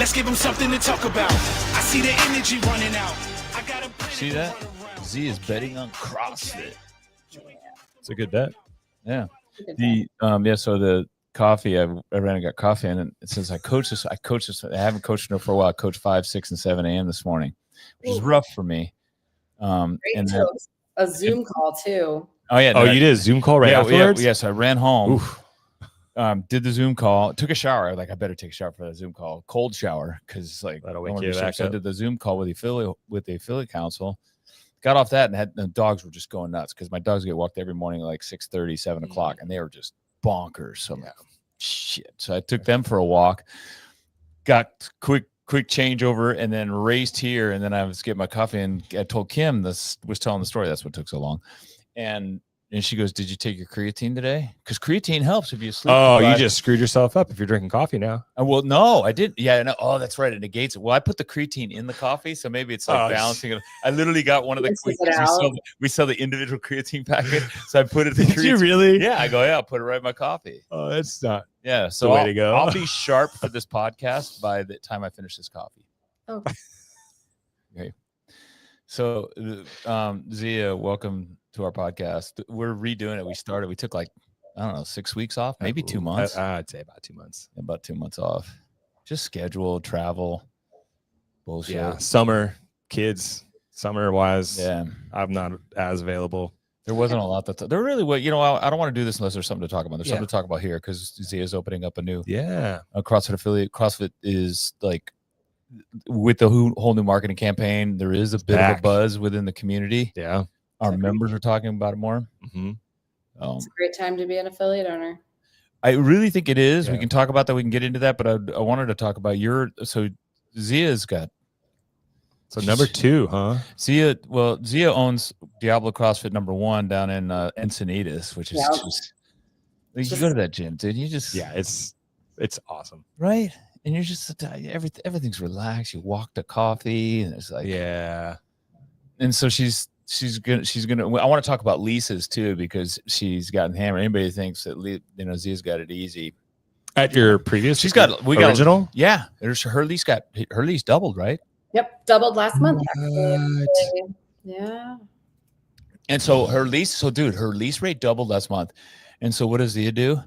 Let's give them something to talk about. I see the energy running out. I got a See that? Z is betting on CrossFit. It's a good bet. Yeah. So the coffee, I ran and got coffee, and since I coach this, I haven't coached her for a while. I coached 5, 6, and 7 a.m. this morning, which is rough for me. Great and too. A Zoom call too. Oh yeah. You did a Zoom call right afterwards? Yes, I ran home. Did the Zoom call, took a shower. I better take a shower for the Zoom call. Cold shower, because that'll wake you back up. I did the Zoom call with the affiliate council. Got off that, and the dogs were just going nuts, because my dogs get walked every morning at like 6:30, 7 o'clock, and they were just bonkers. So I'm like, shit. So I took them for a walk, got quick changeover, and then raced here. And then I was getting my coffee, and I told Kim was telling the story. That's what took so long. And she goes, "Did you take your creatine today? Because creatine helps if you sleep." Oh, you just screwed yourself up if you're drinking coffee now. Well, no, I didn't. Yeah, no. Oh, that's right. It negates it. Well, I put the creatine in the coffee, so maybe it's like balancing it. I literally got one of the we sell the individual creatine packet, so I put it in the creatine. Did you really? Yeah, I go, I'll put it right in my coffee. Oh, that's not. Yeah, so the way to go. I'll be sharp for this podcast by the time I finish this coffee. Oh. Okay. So, Zia, welcome to our podcast. We're redoing it. We took 6 weeks off, maybe 2 months. I'd say about 2 months. About 2 months off. Just schedule, travel, bullshit. Yeah, summer, kids, summer-wise. Yeah, I'm not as available. There wasn't a lot there really was. I don't want to do this unless there's something to talk about. There's something to talk about here, because Zia's opening up a new CrossFit affiliate. CrossFit is like, with the whole new marketing campaign, there is a bit of a buzz within the community. Yeah. Our members are talking about it more. Mm-hmm. It's a great time to be an affiliate owner. I really think it is. Yeah. We can talk about that. We can get into that, but I wanted to talk about Zia's got. So number 2, huh? Zia owns Diablo CrossFit #1 down in Encinitas, which is you go to that gym, dude. You just it's awesome, right? And you're just everything's relaxed. You walk to coffee, and it's like And so she's gonna. I want to talk about leases too, because she's gotten hammered. Anybody thinks that Zia's got it easy. At your previous, we got original. Her lease doubled, right? Yep, doubled last month. Actually. Yeah. And so her lease rate doubled last month. And so what does Zia do?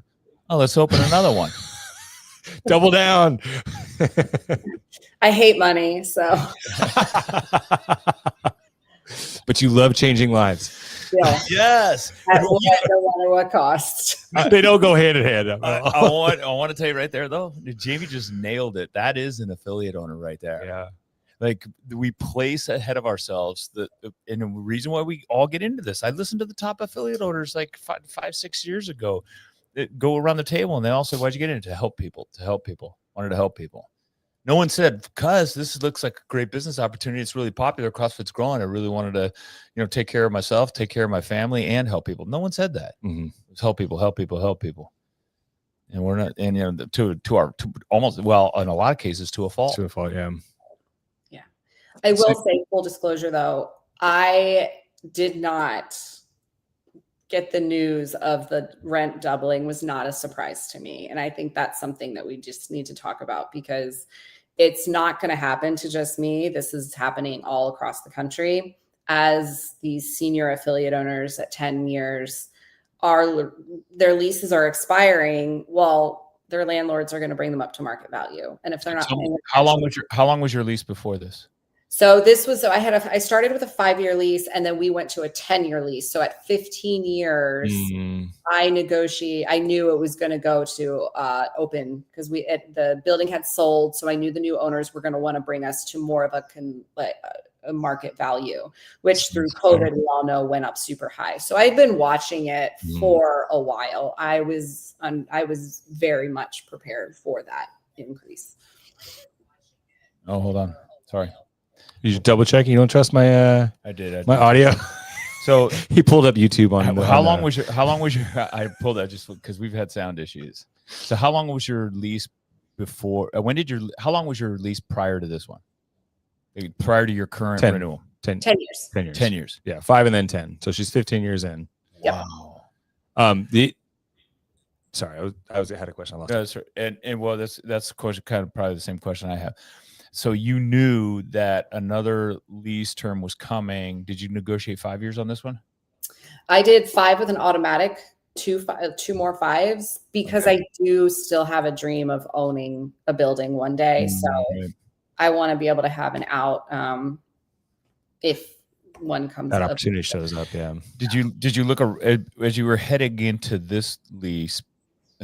Oh, let's open another one. Double down. I hate money, so. But you love changing lives. Yeah. Yes. No matter what cost. They don't go hand in hand. I want to tell you right there, though, Jamie just nailed it. That is an affiliate owner right there. Yeah. Like, we place ahead of ourselves. And the reason why we all get into this, I listened to the top affiliate owners like 5-6 years ago that go around the table, and they all said, "Why'd you get into it?" To help people. Wanted to help people. No one said, because this looks like a great business opportunity. It's really popular. CrossFit's growing. I really wanted to, take care of myself, take care of my family, and help people. No one said that. Mm-hmm. It's help people. And we're not, and to almost, well, in a lot of cases, to a fault. To a fault, yeah. Yeah. I will say, full disclosure though, I did not get the news of the rent doubling. Was not a surprise to me. And I think that's something that we just need to talk about, because it's not going to happen to just me. This is happening all across the country, as these senior affiliate owners at 10 years their leases are expiring. Well, their landlords are going to bring them up to market value. And if they're not, how long was your lease before this? So I started with a 5-year lease, and then we went to a 10-year lease. So at 15 years, I knew it was going to go to open, because the building had sold. So I knew the new owners were going to want to bring us to more of a market value, which through COVID, we all know went up super high. So I've been watching it for a while. I was very much prepared for that increase. Oh, hold on. Sorry. You double check. You don't trust my I did. My audio. So he pulled up YouTube on how long was your I pulled that just because we've had sound issues. So how long was your lease before? How long was your lease prior to this one? Prior to your current renewal? 10 years. 10 years. 10 years. Yeah, 5 and then 10. So she's 15 years in. Yep. Wow. Sorry, I had a question. I lost. That's and well, that's of course kind of probably the same question I have. So you knew that another lease term was coming. Did you negotiate 5 years on this one? I did 5 with an automatic, two more 5s, because I do still have a dream of owning a building one day. So I want to be able to have an out if one comes That up. opportunity shows up. Yeah. Did you look as you were heading into this lease?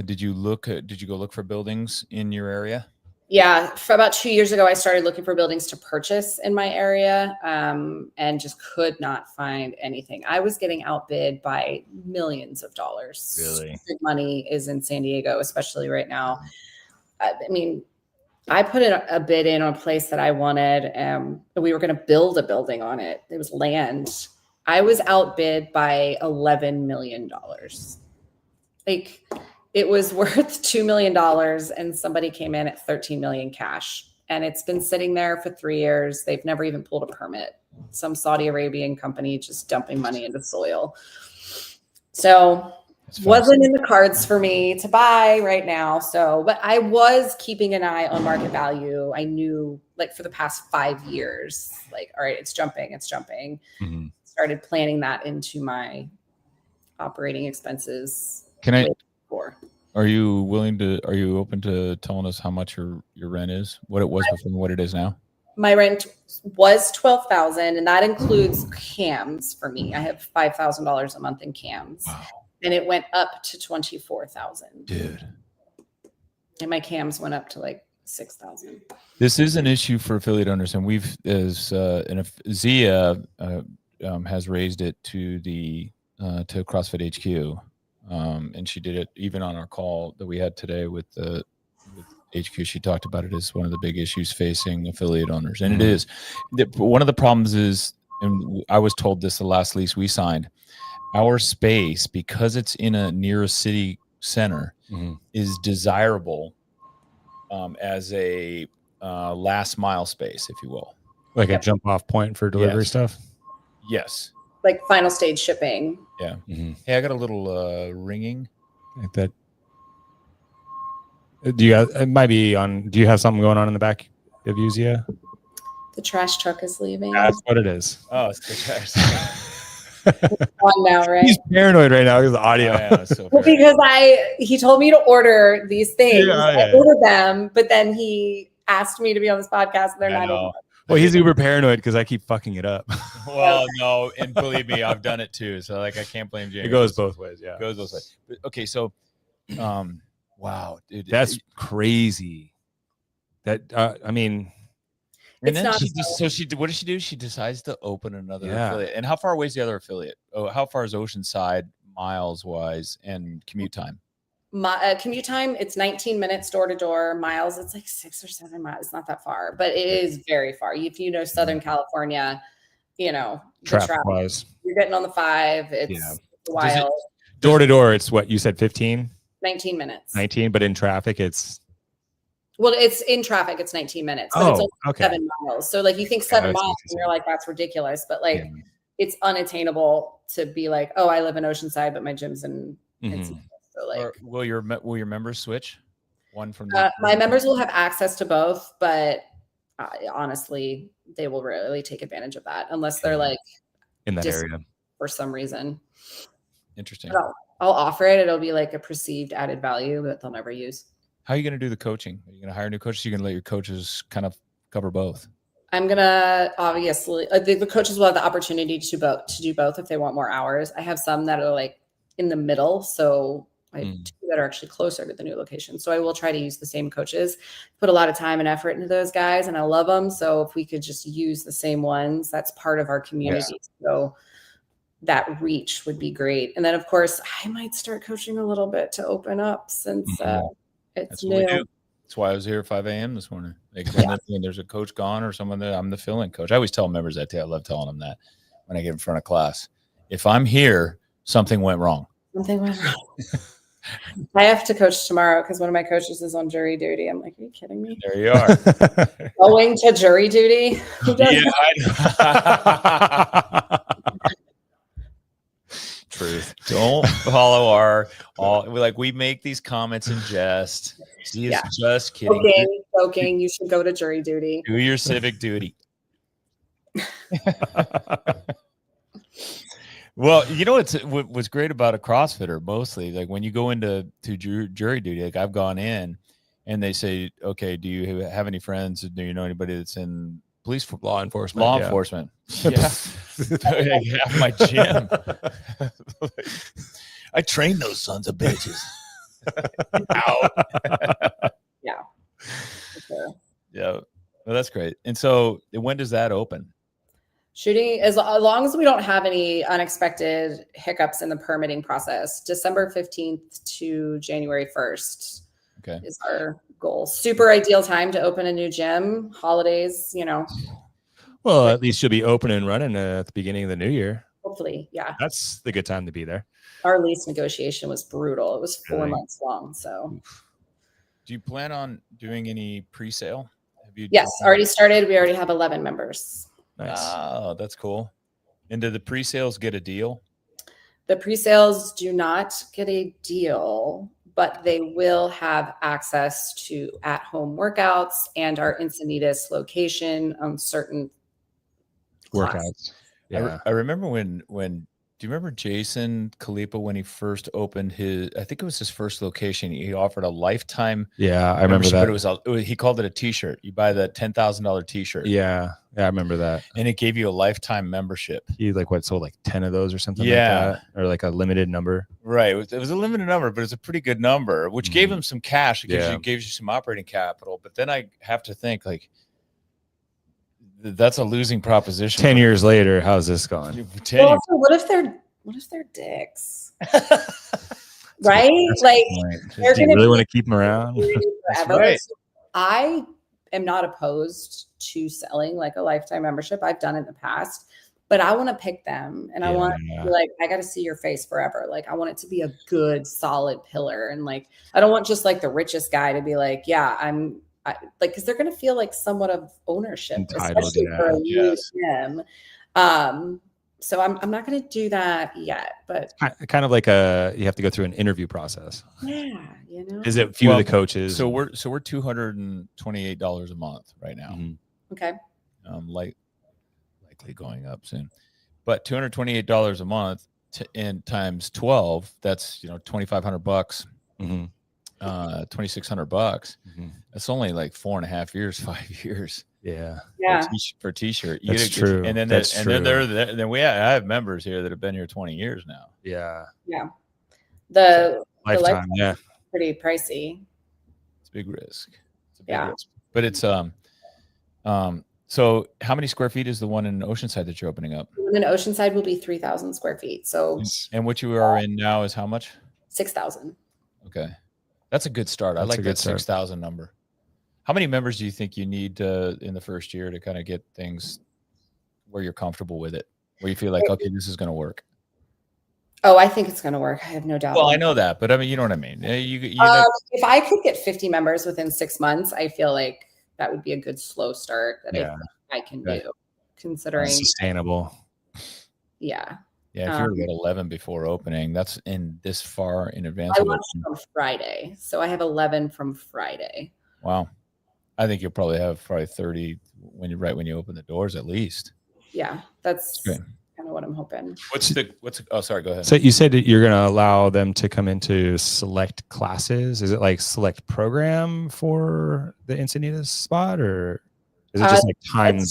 Did you go look for buildings in your area? Yeah, for about 2 years ago, I started looking for buildings to purchase in my area, and just could not find anything. I was getting outbid by millions of dollars. Really? Big money is in San Diego, especially right now. I mean, I put in a bid in on a place that I wanted, and we were going to build a building on it. It was land. I was outbid by $11 million. Like, it was worth $2 million, and somebody came in at $13 million cash. And it's been sitting there for 3 years. They've never even pulled a permit. Some Saudi Arabian company just dumping money into soil. So wasn't in the cards for me to buy right now. So, but I was keeping an eye on market value. I knew, like, for the past 5 years, like, all right, it's jumping. Mm-hmm. Started planning that into my operating expenses. Are you open to telling us how much your rent is, what it was before and what it is now? My rent was $12,000, and that includes cams for me. I have $5,000 a month in cams. Wow. And it went up to $24,000. Dude. And my cams went up to like $6,000. This is an issue for affiliate owners, and Zia has raised it to to CrossFit HQ. And she did it even on our call that we had today with HQ. She talked about it as one of the big issues facing affiliate owners. And it is. One of the problems is, and I was told this the last lease we signed, our space, because it's near a city center, is desirable as a last mile space, if you will. Like a jump off point for delivery stuff? Yes. Like final stage shipping. Yeah. Mm-hmm. Hey, I got a little ringing. Like that. It might be on. Do you have something going on in the back of you, Zia? The trash truck is leaving. That's what it is. Oh, it's the trash. On now, right? He's paranoid right now because of the audio. Well, because he told me to order these things. I ordered them, but then he asked me to be on this podcast, and they're not anymore. Well, he's uber paranoid because I keep fucking it up. Well, no, and believe me, I've done it too. So, like, I can't blame James. It goes both ways. Yeah, it goes both ways. But, okay, so, wow, dude, that's crazy. That I mean, and then what does she do? She decides to open another affiliate. And how far away is the other affiliate? Oh, how far is Oceanside miles wise and commute time? Commute time, it's 19 minutes door to door. Miles, it's like 6 or 7 miles. It's not that far, but it is very far. If you know Southern California, traffic wise, you're getting on the 5. It's wild. Door to door, it's what you said, 15? 19 minutes. 19, but in traffic, it's. Well, it's in traffic, it's 19 minutes, but it's only 7 miles. So, like, you think 7 miles, and you're like, that's ridiculous. But, like, it's unattainable to be like, oh, I live in Oceanside, but my gym's in So, like, will your members switch? One from my members will have access to both, but honestly, they will really take advantage of that unless they're like in that area for some reason. Interesting. I'll offer it. It'll be like a perceived added value that they'll never use. How are you going to do the coaching? Are you going to hire new coaches? Are you going to let your coaches kind of cover both? I'm going to obviously the coaches will have the opportunity to do both if they want more hours. I have some that are like in the middle, so I have 2 that are actually closer to the new location. So I will try to use the same coaches, put a lot of time and effort into those guys, and I love them. So if we could just use the same ones, that's part of our community. Yeah. So that reach would be great. And then, of course, I might start coaching a little bit to open up since it's new. That's why I was here at 5 a.m. this morning. Like, when there's a coach gone or someone that I'm the fill-in coach. I always tell members that too. I love telling them that when I get in front of class. If I'm here, something went wrong. Something went wrong. I have to coach tomorrow because one of my coaches is on jury duty. I'm like, are you kidding me? There you are. Going to jury duty? Who does that? Truth. Don't follow we make these comments in jest. He is just kidding. Joking. You should go to jury duty. Do your civic duty. Well, you know what's great about a CrossFitter mostly, like when you go into jury duty, like I've gone in and they say, okay, do you have any friends? Do you know anybody that's in law enforcement? Law enforcement. Yeah. Half my gym. I train those sons of bitches. Out. Yeah. Sure. Yeah. Well, that's great. And so when does that open? Shooting, as long as we don't have any unexpected hiccups in the permitting process, December 15th to January 1st is our goal. Super ideal time to open a new gym. Holidays, Well, at least you'll be open and running at the beginning of the new year. Hopefully, yeah. That's the good time to be there. Our lease negotiation was brutal. It was 4 months long. So, do you plan on doing any pre-sale? Yes, already started. We already have 11 members. Nice. Oh, that's cool. And do the pre-sales get a deal? The pre-sales do not get a deal, but they will have access to at-home workouts and our Encinitas location on certain workouts. Yeah. I remember when do you remember Jason Khalipa when he first opened I think it was his first location, he offered a lifetime. Yeah, I remember that. But he called it a t-shirt. You buy the $10,000 t-shirt. Yeah, I remember that. And it gave you a lifetime membership. He sold like 10 of those or something like that, or like a limited number. Right. It was a limited number, but it was a pretty good number, which gave him some cash. It gives you some operating capital. But then I have to think that's a losing proposition. 10 years later, how's this going? Well, so what if they're dicks? Right? Like, do you really want to keep them around? Forever. Right. So I am not opposed to selling like a lifetime membership. I've done it in the past, but I want to pick them and I want to be like, I got to see your face forever. Like, I want it to be a good, solid pillar. And like, I don't want just like the richest guy to be like, because they're going to feel like somewhat of ownership, entitled, especially for a new gym. So I'm not going to do that yet, but kind of like you have to go through an interview process. Yeah, Is it few of the coaches? So we're $228 a month right now. Mm-hmm. Okay. Likely going up soon, but $228 a month and times 12, that's $2,500. Mm-hmm. $2,600. Mm-hmm. That's only like 4.5 years, 5 years. Yeah. For a t-shirt. That's true. And then I have members here that have been here 20 years now. Yeah. Yeah. The lifetime, pretty pricey. It's a big risk. Risk. But it's so how many square feet is the one in Oceanside that you're opening up? The one in Oceanside will be 3,000 square feet. So and what you are in now is how much? 6,000. Okay. That's a good start. I like that 6,000 number. How many members do you think you need in the first year to kind of get things where you're comfortable with it, where you feel like, okay, this is going to work? Oh, I think it's going to work. I have no doubt. Well, I know that, but I mean, you know what I mean? If I could get 50 members within 6 months, I feel like that would be a good slow start that I can do, considering sustainable. Yeah. Yeah, if you were at 11 before opening, that's in this far in advance. I launched on Friday, so I have 11 from Friday. Wow. I think you'll probably have 30 when you open the doors at least. Yeah, that's kind of what I'm hoping. Oh, sorry, go ahead. So you said that you're going to allow them to come into select classes. Is it like select program for the Encinitas spot, or is it just like timeline?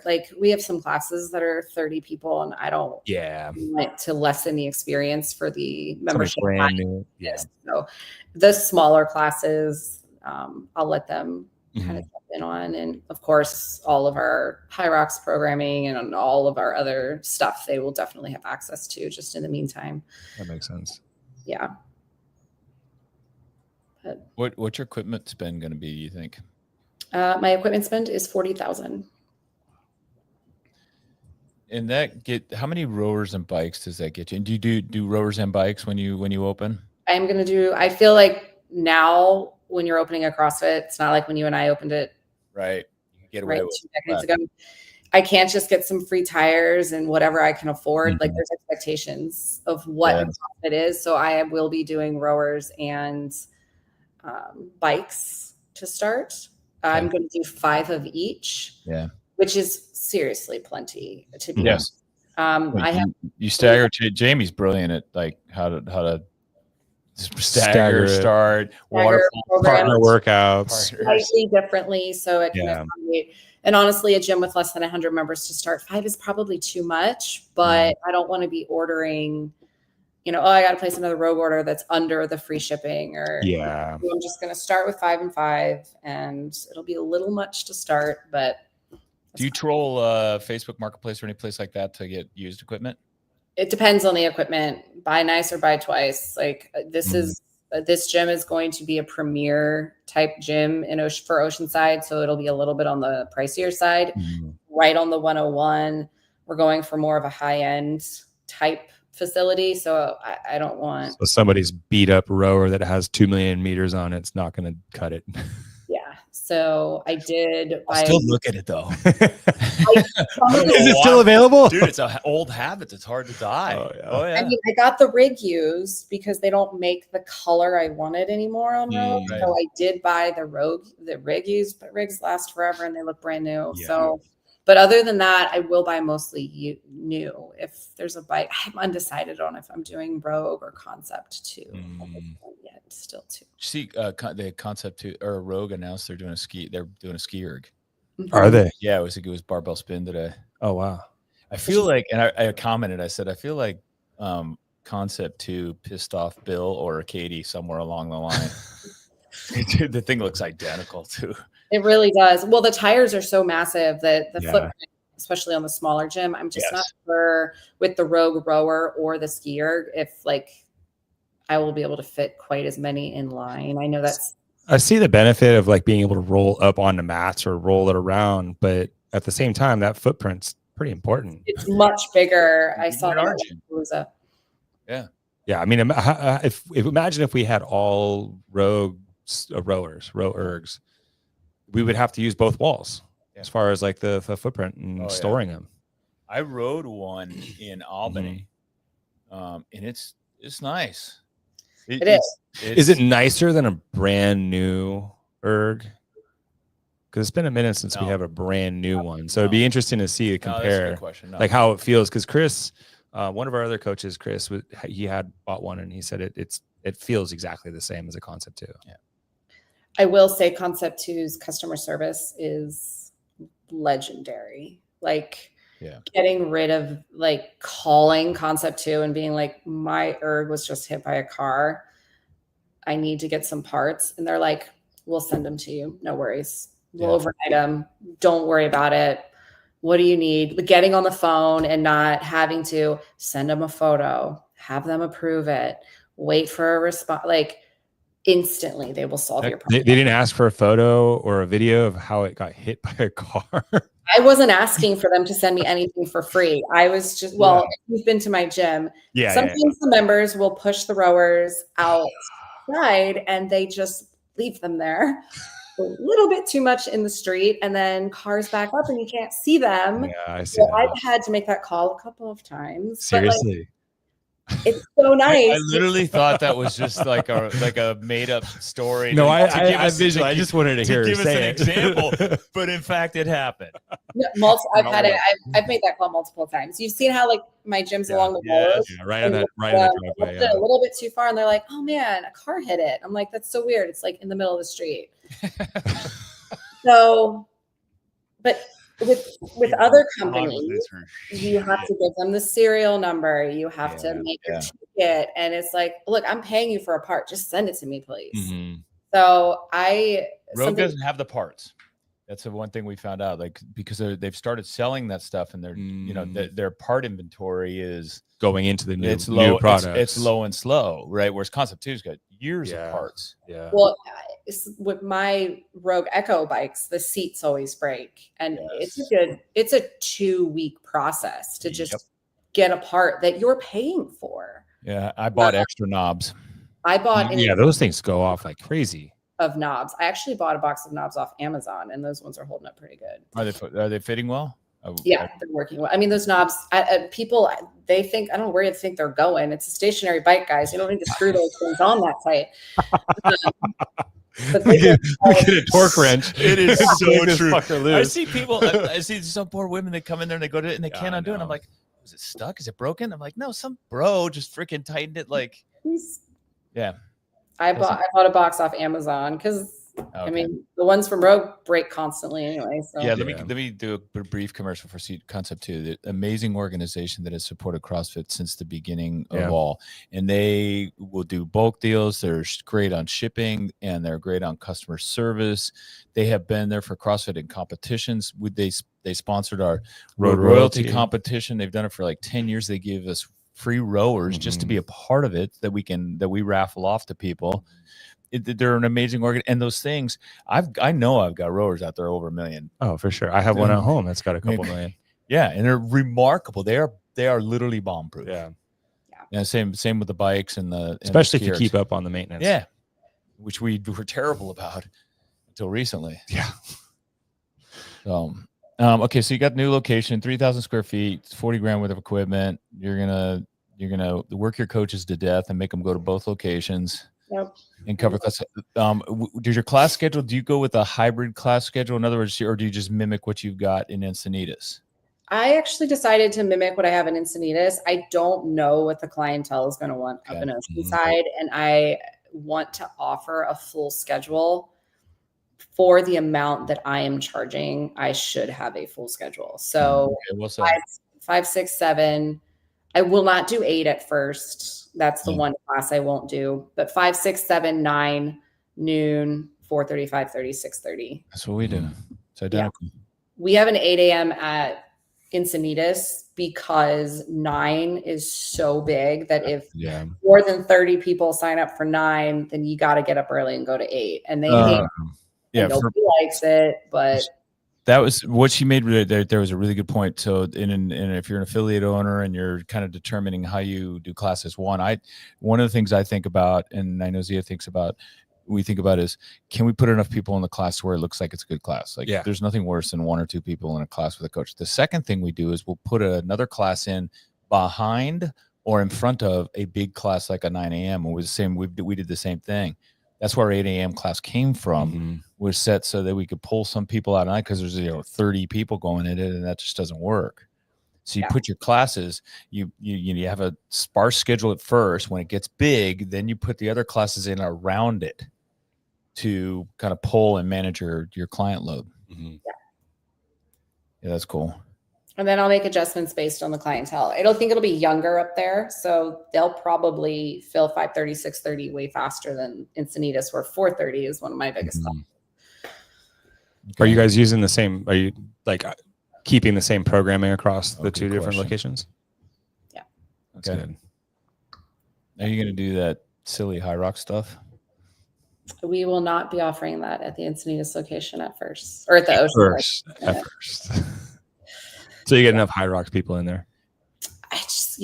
Like, we have some classes that are 30 people, and I don't want to lessen the experience for the membership. Brand new. Yeah. So the smaller classes, I'll let them kind of jump in on. And of course, all of our High Rocks programming and all of our other stuff, they will definitely have access to just in the meantime. That makes sense. Yeah. But what's your equipment spend going to be, you think? My equipment spend is $40,000. And how many rowers and bikes does that get you? And do you do rowers and bikes when you open? I feel like now when you're opening a CrossFit, it's not like when you and I opened it. Right. You can get away with 2 decades ago. I can't just get some free tires and whatever I can afford. Like Mhm. there's expectations of what it is. So I will be doing rowers and bikes to start. I'm going to do 5 of each. Yeah. Which is seriously plenty to be. Yes. I have You stagger. Jamie's brilliant at like how to Stagger it. start, waterfall Partner partners. workouts. slightly differently so it can Yeah. accommodate. And honestly, a gym with less than 100 members to start 5 is probably too much, but I don't want to be ordering, you know, oh, I got to place another rogue order that's under the free shipping, or Yeah. I'm just going to start with 5 and 5, and it'll be a little much to start, but Do you troll Facebook Marketplace or any place like that to get used equipment? it depends on the equipment. Buy nice or buy twice. Like this gym is going to be a premier type gym for Oceanside, so it'll be a little bit on the pricier side. Right on the 101, we're going for more of a high end type facility. So I don't want. So somebody's beat up rower that has 2 million meters on it's not going to cut it. Yeah. So I did. I'll still look at it though. Is it still available? Dude, it's an old habit. It's hard to die. Oh, yeah. I mean, I got the rig used because they don't make the color I wanted anymore on Rogue. Right. So I did buy the rig used, but rigs last forever and they look brand new. Yeah. So, but other than that, I will buy mostly new. If there's a bike, I'm undecided on if I'm doing Rogue or Concept 2. Yet still 2. See, the Concept 2 or Rogue announced they're doing a ski erg. Are they? Yeah, it was barbell spin today. Oh wow. I feel like, and I commented, I said, I feel like Concept 2 pissed off Bill or Katie somewhere along the line. Dude, the thing looks identical too. It really does. Well, the tires are so massive that the Yeah. footprint, especially on the smaller gym, I'm just not sure with the Rogue rower or the skier if like I will be able to fit quite as many in line. I know that's. I see the benefit of like being able to roll up onto mats or roll it around, but at the same time, that footprint's pretty important. It's much bigger. I saw At our that. gym. Yeah, I mean, if imagine if we had all row ergs, we would have to use both walls as far as like the footprint and storing them. I rode one in Albany, and it's nice. It is. Is it nicer than a brand new erg? Because it's been a minute since we have a brand new one, so it'd be interesting to see it compare, like how it feels. Because Chris, one of our other coaches, Chris, he had bought one, and he said it feels exactly the same as a Concept 2. Yeah. I will say Concept 2's customer service is legendary. Like getting rid of like calling Concept 2 and being like, my erg was just hit by a car. I need to get some parts. And they're like, we'll send them to you. No worries. We'll overnight them. Don't worry about it. What do you need? But getting on the phone and not having to send them a photo, have them approve it, wait for a response. Like instantly they will solve your problem. They didn't ask for a photo or a video of how it got hit by a car. I wasn't asking for them to send me anything for free. I was just, if you've been to my gym, sometimes the members will push the rowers outside and they just leave them there a little bit too much in the street, and then cars back up and you can't see them. Yeah, I see. So I've had to make that call a couple of times. Seriously. It's so nice. I literally thought that was just like a made up story. No, I just wanted to hear her give us say an example, but in fact, it happened. I've had it. I've made that call multiple times. You've seen how like my gym's along the road, right on that driveway. A little bit too far, and they're like, "Oh man, a car hit it." I'm like, "That's so weird." It's like in the middle of the street. So, but with other companies, you have to give them the serial number. You have to make your ticket, and it's like, look, I'm paying you for a part. Just send it to me, please. So Rogue doesn't have the parts. That's the one thing we found out, like because they've started selling that stuff, and their part inventory is going into the new products. It's low and slow, right? Whereas Concept 2's got years of parts. Yeah. Well, with my Rogue Echo bikes, the seats always break, and it's a 2-week process to just get a part that you're paying for. Yeah, I bought extra knobs. I bought those things go off like crazy. Of knobs. I actually bought a box of knobs off Amazon, and those ones are holding up pretty good. Are they fitting well? Yeah, they're working well. I mean, those knobs, people, they think, I don't know where you think they're going. It's a stationary bike, guys. You don't need to screw those things on that tight. But we get a torque wrench. It is so true. I see see people, I see some poor women that come in there and they go to it and they can't undo it. And I'm like, is it stuck? Is it broken? I'm like, no, some bro just freaking tightened it. Like, yeah. I bought a box off Amazon because I mean the ones from Rogue break constantly anyway. So yeah, let me do a brief commercial for Concept 2. The amazing organization that has supported CrossFit since the beginning of all, and they will do bulk deals. They're great on shipping and they're great on customer service. They have been there for CrossFit in competitions. They sponsored our Road Royalty competition. They've done it for like 10 years. They gave us free rowers just to be a part of it that we raffle off to people. They're an amazing organ, and those things I know I've got rowers out there over $1 million. Oh, for sure. I have one at home that's got a couple million. Yeah, and they're remarkable. They are literally bomb proof. Yeah. Same with the bikes and especially the if you keep up on the maintenance. Yeah, which we were terrible about until recently. Yeah. So, okay, so you got the new location, 3,000 square feet, 40 grand worth of equipment. You're gonna work your coaches to death and make them go to both locations. Yep. And cover class. Does your class schedule? Do you go with a hybrid class schedule? In other words, or do you just mimic what you've got in Encinitas? I actually decided to mimic what I have in Encinitas. I don't know what the clientele is going to want up in Oceanside, and I want to offer a full schedule for the amount that I am charging. I should have a full schedule. So 5, 6, 7. I will not do 8 at first. That's the one class I won't do. But 5, 6, 7, 9, noon, 4:30, 5:30, 6:30. That's what we do. It's identical. Yeah. We have an 8 a.m. at Encinitas because 9 is so big that if more than 30 people sign up for 9, then you got to get up early and go to 8. And they hate it. And nobody likes it, but that was what she made. There was a really good point. So, and if you're an affiliate owner and you're kind of determining how you do classes, one of the things I think about, and I know Zia thinks about, we think about is, can we put enough people in the class where it looks like it's a good class? Like, there's nothing worse than 1 or 2 people in a class with a coach. The second thing we do is we'll put another class in behind or in front of a big class like a 9 a.m. It was the same. We did the same thing. That's where our 8 a.m. class came from. Was set so that we could pull some people out at night because there's 30 people going in it, and that just doesn't work. So you put your classes, you have a sparse schedule at first. When it gets big, then you put the other classes in around it to kind of pull and manage your client load. Yeah, that's cool. And then I'll make adjustments based on the clientele. I don't think it'll be younger up there. So they'll probably fill 5:30, 6:30 way faster than Encinitas, where 4:30 is one of my biggest classes. Are you guys using the same, are you like keeping the same programming across the 2 different locations? Yeah. Okay. Good. Are you going to do that silly High Rock stuff? We will not be offering that at the Encinitas location at first, or at the Ocean. At first. So you get enough High Rocks people in there? I just,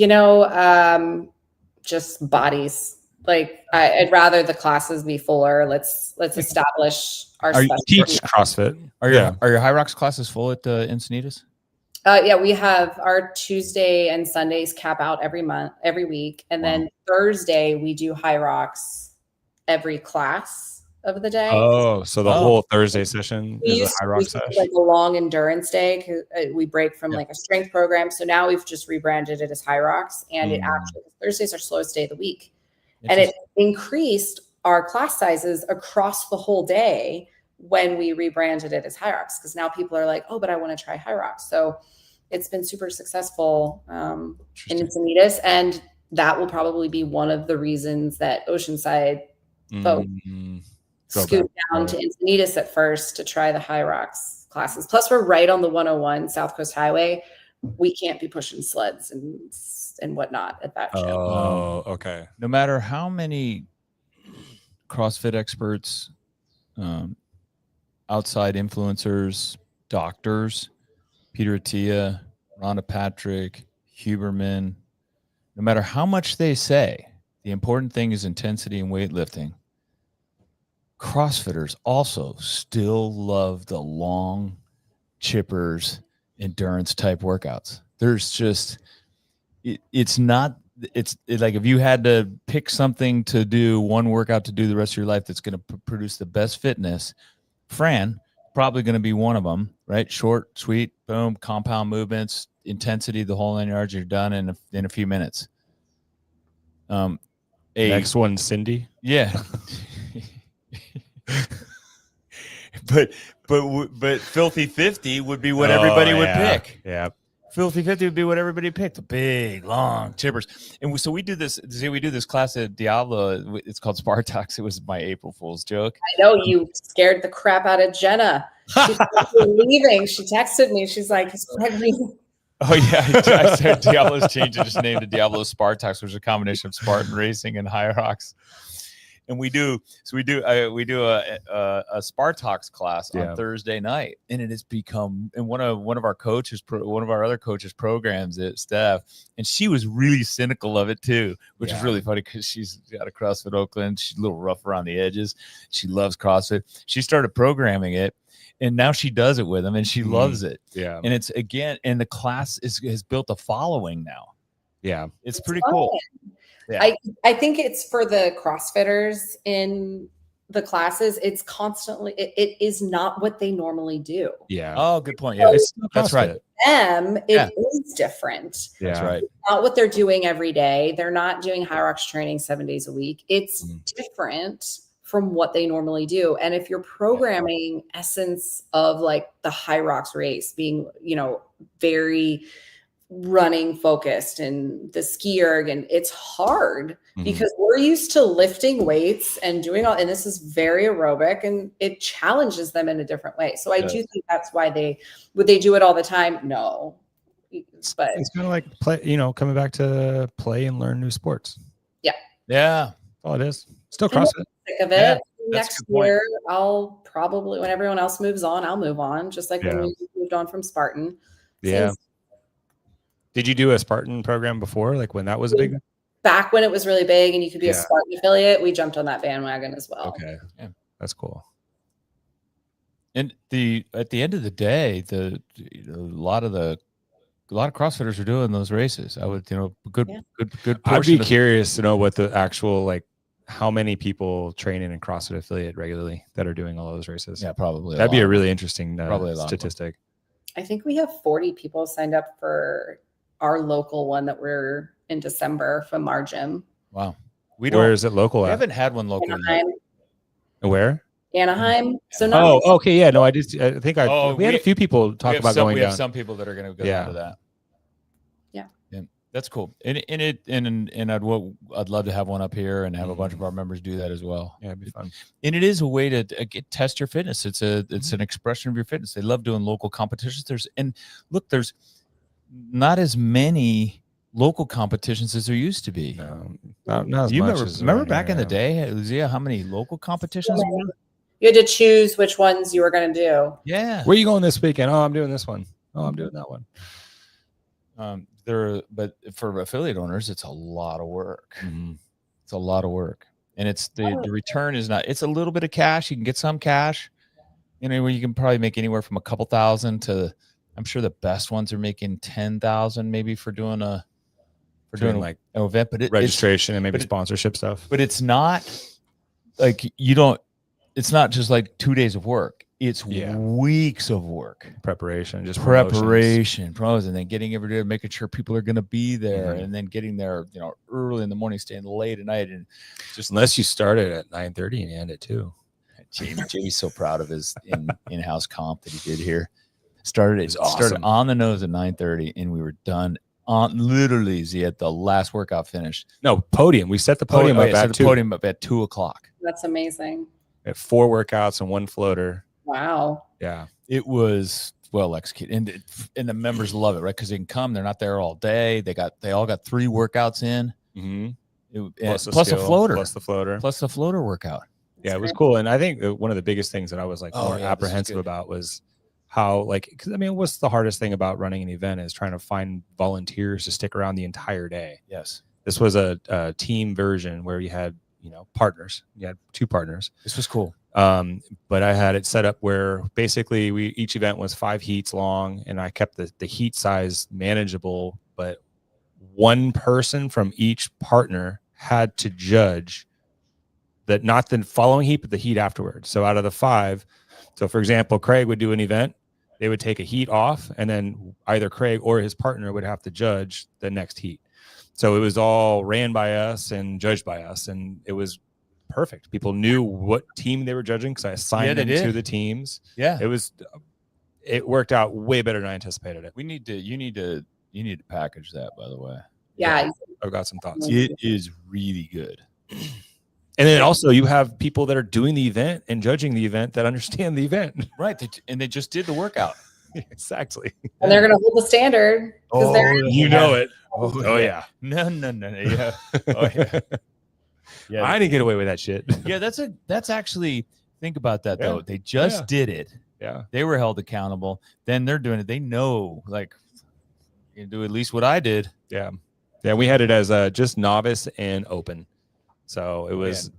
just bodies. Like I'd rather the classes be fuller. Let's establish our. You teach CrossFit? Are your High Rocks classes full at Encinitas? Yeah, we have our Tuesday and Sundays cap out every week, and then Thursday we do High Rocks every class of the day. Oh, so the whole Thursday session is a High Rocks session? Like a long endurance day. We break from like a strength program, so now we've just rebranded it as High Rocks, and it actually Thursday's our slowest day of the week. And it increased our class sizes across the whole day when we rebranded it as High Rocks, because now people are like, oh, but I want to try High Rocks. So it's been super successful in Encinitas, and that will probably be one of the reasons that Oceanside folks scoot down to Encinitas at first to try the High Rocks classes. Plus, we're right on the 101 South Coast Highway. We can't be pushing sleds and whatnot at that gym. Oh, okay. No matter how many CrossFit experts, outside influencers, doctors, Peter Attia, Rhonda Patrick, Huberman, no matter how much they say, the important thing is intensity and weightlifting. CrossFitters also still love the long chippers endurance type workouts. There's just it's not. It's like if you had to pick something to do, one workout to do the rest of your life that's going to produce the best fitness, Fran probably going to be one of them, right? Short, sweet, boom, compound movements, intensity, the whole 9 yards. You're done in a few minutes. Next one, Cindy. Yeah. but Filthy 50 would be what everybody would pick. Yeah. Filthy 50 would be what everybody picked. The big, long chippers. And so we do this class at Diablo. It's called Spartax. It was my April Fool's joke. I know you scared the crap out of Jenna. She was leaving. She texted me. She's like, oh, yeah. I said Diablo's changed its name to Diablo Spartax, which is a combination of Spartan racing and High Rocks. And we do a Spartax class on Thursday night, and it has become one of our coaches, one of our other coaches programs at Steph, and she was really cynical of it too, which is really funny because she's out of CrossFit Oakland. She's a little rough around the edges. She loves CrossFit. She started programming it, and now she does it with them, and she loves it. Yeah, and it's and the class has built a following now. Yeah, it's pretty cool. Yeah. I think it's for the CrossFitters in the classes. It's constantly, it is not what they normally do. Yeah. Oh, good point. Yeah, that's right. Them, it is different. Yeah. That's right. It's not what they're doing every day. They're not doing High Rocks training 7 days a week. It's different from what they normally do. And if you're programming essence of like the High Rocks race being, very running focused and the ski erg, and it's hard because we're used to lifting weights and doing and this is very aerobic, and it challenges them in a different way. So I do think that's why they do it all the time. No, but it's kind of like play, coming back to play and learn new sports. Yeah. That's all it is. Still CrossFit. Sick of it. Yeah, next year, I'll probably, when everyone else moves on, I'll move on, just like when we moved on from Spartan. Yeah. Did you do a Spartan program before, like when that was big? Back when it was really big and you could be a Spartan affiliate, we jumped on that bandwagon as well. Okay. Yeah. That's cool. And at the end of the day, a lot of CrossFitters are doing those races. I would, good portion. I'd be curious to know what the actual, like, how many people train in a CrossFit affiliate regularly that are doing all those races. Yeah, probably. That'd be a really interesting statistic. I think we have 40 people signed up for our local one that we're in December from our gym. Wow. Where is it local we at? haven't had one local. Where? Anaheim. So okay. Yeah, no, I think we had a few people talk about going down. We have some people that are going to go down to that. Yeah. That's cool. And I'd love to have one up here and have a bunch of our members do that as well. Yeah, it'd be fun. And it is a way to test your fitness. It's an expression of your fitness. They love doing local competitions. There's not as many local competitions as there used to be. No, not as much. Remember back in the day, Lucia, how many local competitions were? You had to choose which ones you were going to do. Yeah. Where are you going this weekend? Oh, I'm doing this one. Oh, I'm doing that one. But for affiliate owners, it's a lot of work. It's a lot of work, and it's the return is not. It's a little bit of cash. You can get some cash, where you can probably make anywhere from a couple thousand to. I'm sure the best ones are making 10,000 maybe for doing like an event, but registration and maybe sponsorship stuff. But it's not like it's not just like 2 days of work. It's weeks of work, preparation, pros, and then getting every day, making sure people are going to be there, and then getting there, early in the morning, staying late at night, and just unless you started at 9:30 and you end at 2. Jamie's so proud of his in-house comp that he did here. Started on the nose at 9:30, and we were done on literally at the last workout finished. No, podium. We set the podium up at 2. Podium up at 2:00. That's amazing. We had 4 workouts and 1 floater. Wow. Yeah. It was well executed, and the members love it, right? Because they can come. They're not there all day. They all got 3 workouts in. Plus a floater. Plus the floater workout. Yeah, it was cool. And I think one of the biggest things that I was like more apprehensive about was how, because what's the hardest thing about running an event is trying to find volunteers to stick around the entire day. Yes. This was a team version where you had, partners. You had 2 partners. This was cool. But I had it set up where basically each event was 5 heats long, and I kept the heat size manageable, but one person from each partner had to judge that, not the following heat, but the heat afterwards. So out of the 5, so for example, Craig would do an event, they would take a heat off, and then either Craig or his partner would have to judge the next heat. So it was all ran by us and judged by us, and it was perfect. People knew what team they were judging because I assigned them to the teams. Yeah, it worked out way better than I anticipated it. You need to package that, by the way. Yeah. I've got some thoughts. It is really good. And then also you have people that are doing the event and judging the event that understand the event. Right. They just did the workout. Exactly. And they're going to hold the standard. You know it. Oh yeah. No. Yeah. Oh yeah. Yeah. I didn't get away with that shit. Yeah. That's actually, think about that though. They just did it. Yeah. They were held accountable. Then they're doing it. They know, like, you can do at least what I did. Yeah. Yeah. We had it as just novice and open. So it was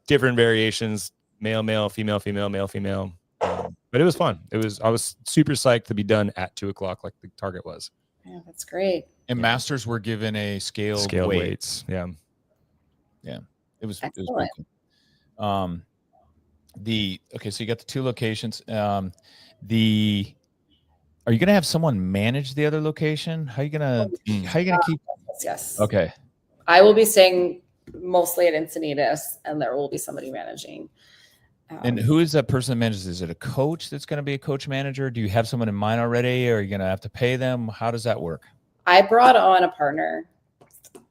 different variations, male, female, male, female. But it was fun. I was super psyched to be done at 2:00 like the target was. Yeah, that's great. And masters were given a scaled weights. Yeah. It was excellent. Cool. Okay, so you got the 2 locations. Are you gonna have someone manage the other location? How are you gonna keep? Yes. Okay. I will be staying mostly at Encinitas, and there will be somebody managing. And who is that person that manages? Is it a coach that's going to be a coach manager? Do you have someone in mind already, or are you going to have to pay them? How does that work? I brought on a partner,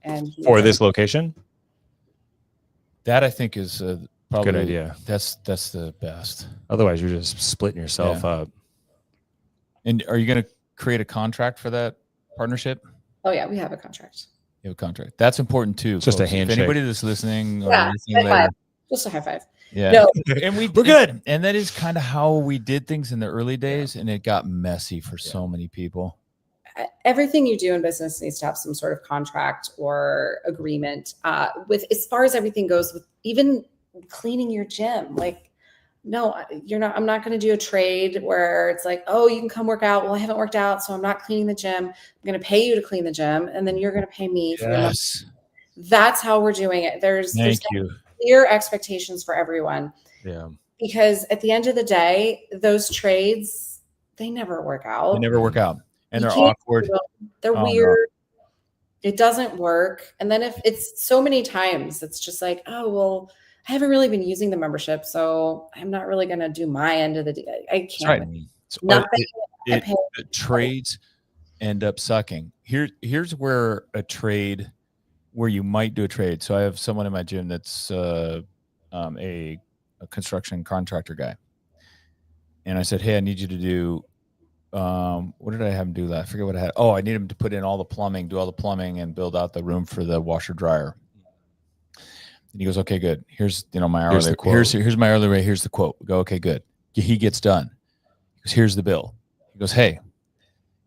and for this location. That I think is probably good idea. That's the best. Otherwise, you're just splitting yourself up. And are you going to create a contract for that partnership? Oh yeah, we have a contract. You have a contract. That's important too. Just folks. a handshake. If anybody that's listening, or high later, five. Just a high five. Yeah. No. And we're good. And that is kind of how we did things in the early days, and it got messy for so many people. Everything you do in business needs to have some sort of contract or agreement. With as far as everything goes, with even cleaning your gym, like, no, you're not. I'm not going to do a trade where it's like, oh, you can come work out. Well, I haven't worked out, so I'm not cleaning the gym. I'm going to pay you to clean the gym, and then you're going to pay me for the money. That's how we're doing it. There's clear expectations for everyone. Yeah. Because at the end of the day, those trades, they never work out. They never work out. And they're awkward. They're weird. No. It doesn't work. And then if it's so many times, it's just like, oh, well, I haven't really been using the membership, so I'm not really going to do my end of the deal. I can't. Right. So trades end up sucking. Here's where a trade, where you might do a trade. So I have someone in my gym that's a construction contractor guy. And I said, hey, I need you to do, what did I have him do that? I forget what I had. Oh, I need him to put in all the plumbing, do all the plumbing, and build out the room for the washer dryer. And he goes, okay, good. Here's, my hourly quote. Here's my hourly rate. Here's the quote. We go, okay, good. He gets done. He goes, here's the bill. He goes, hey,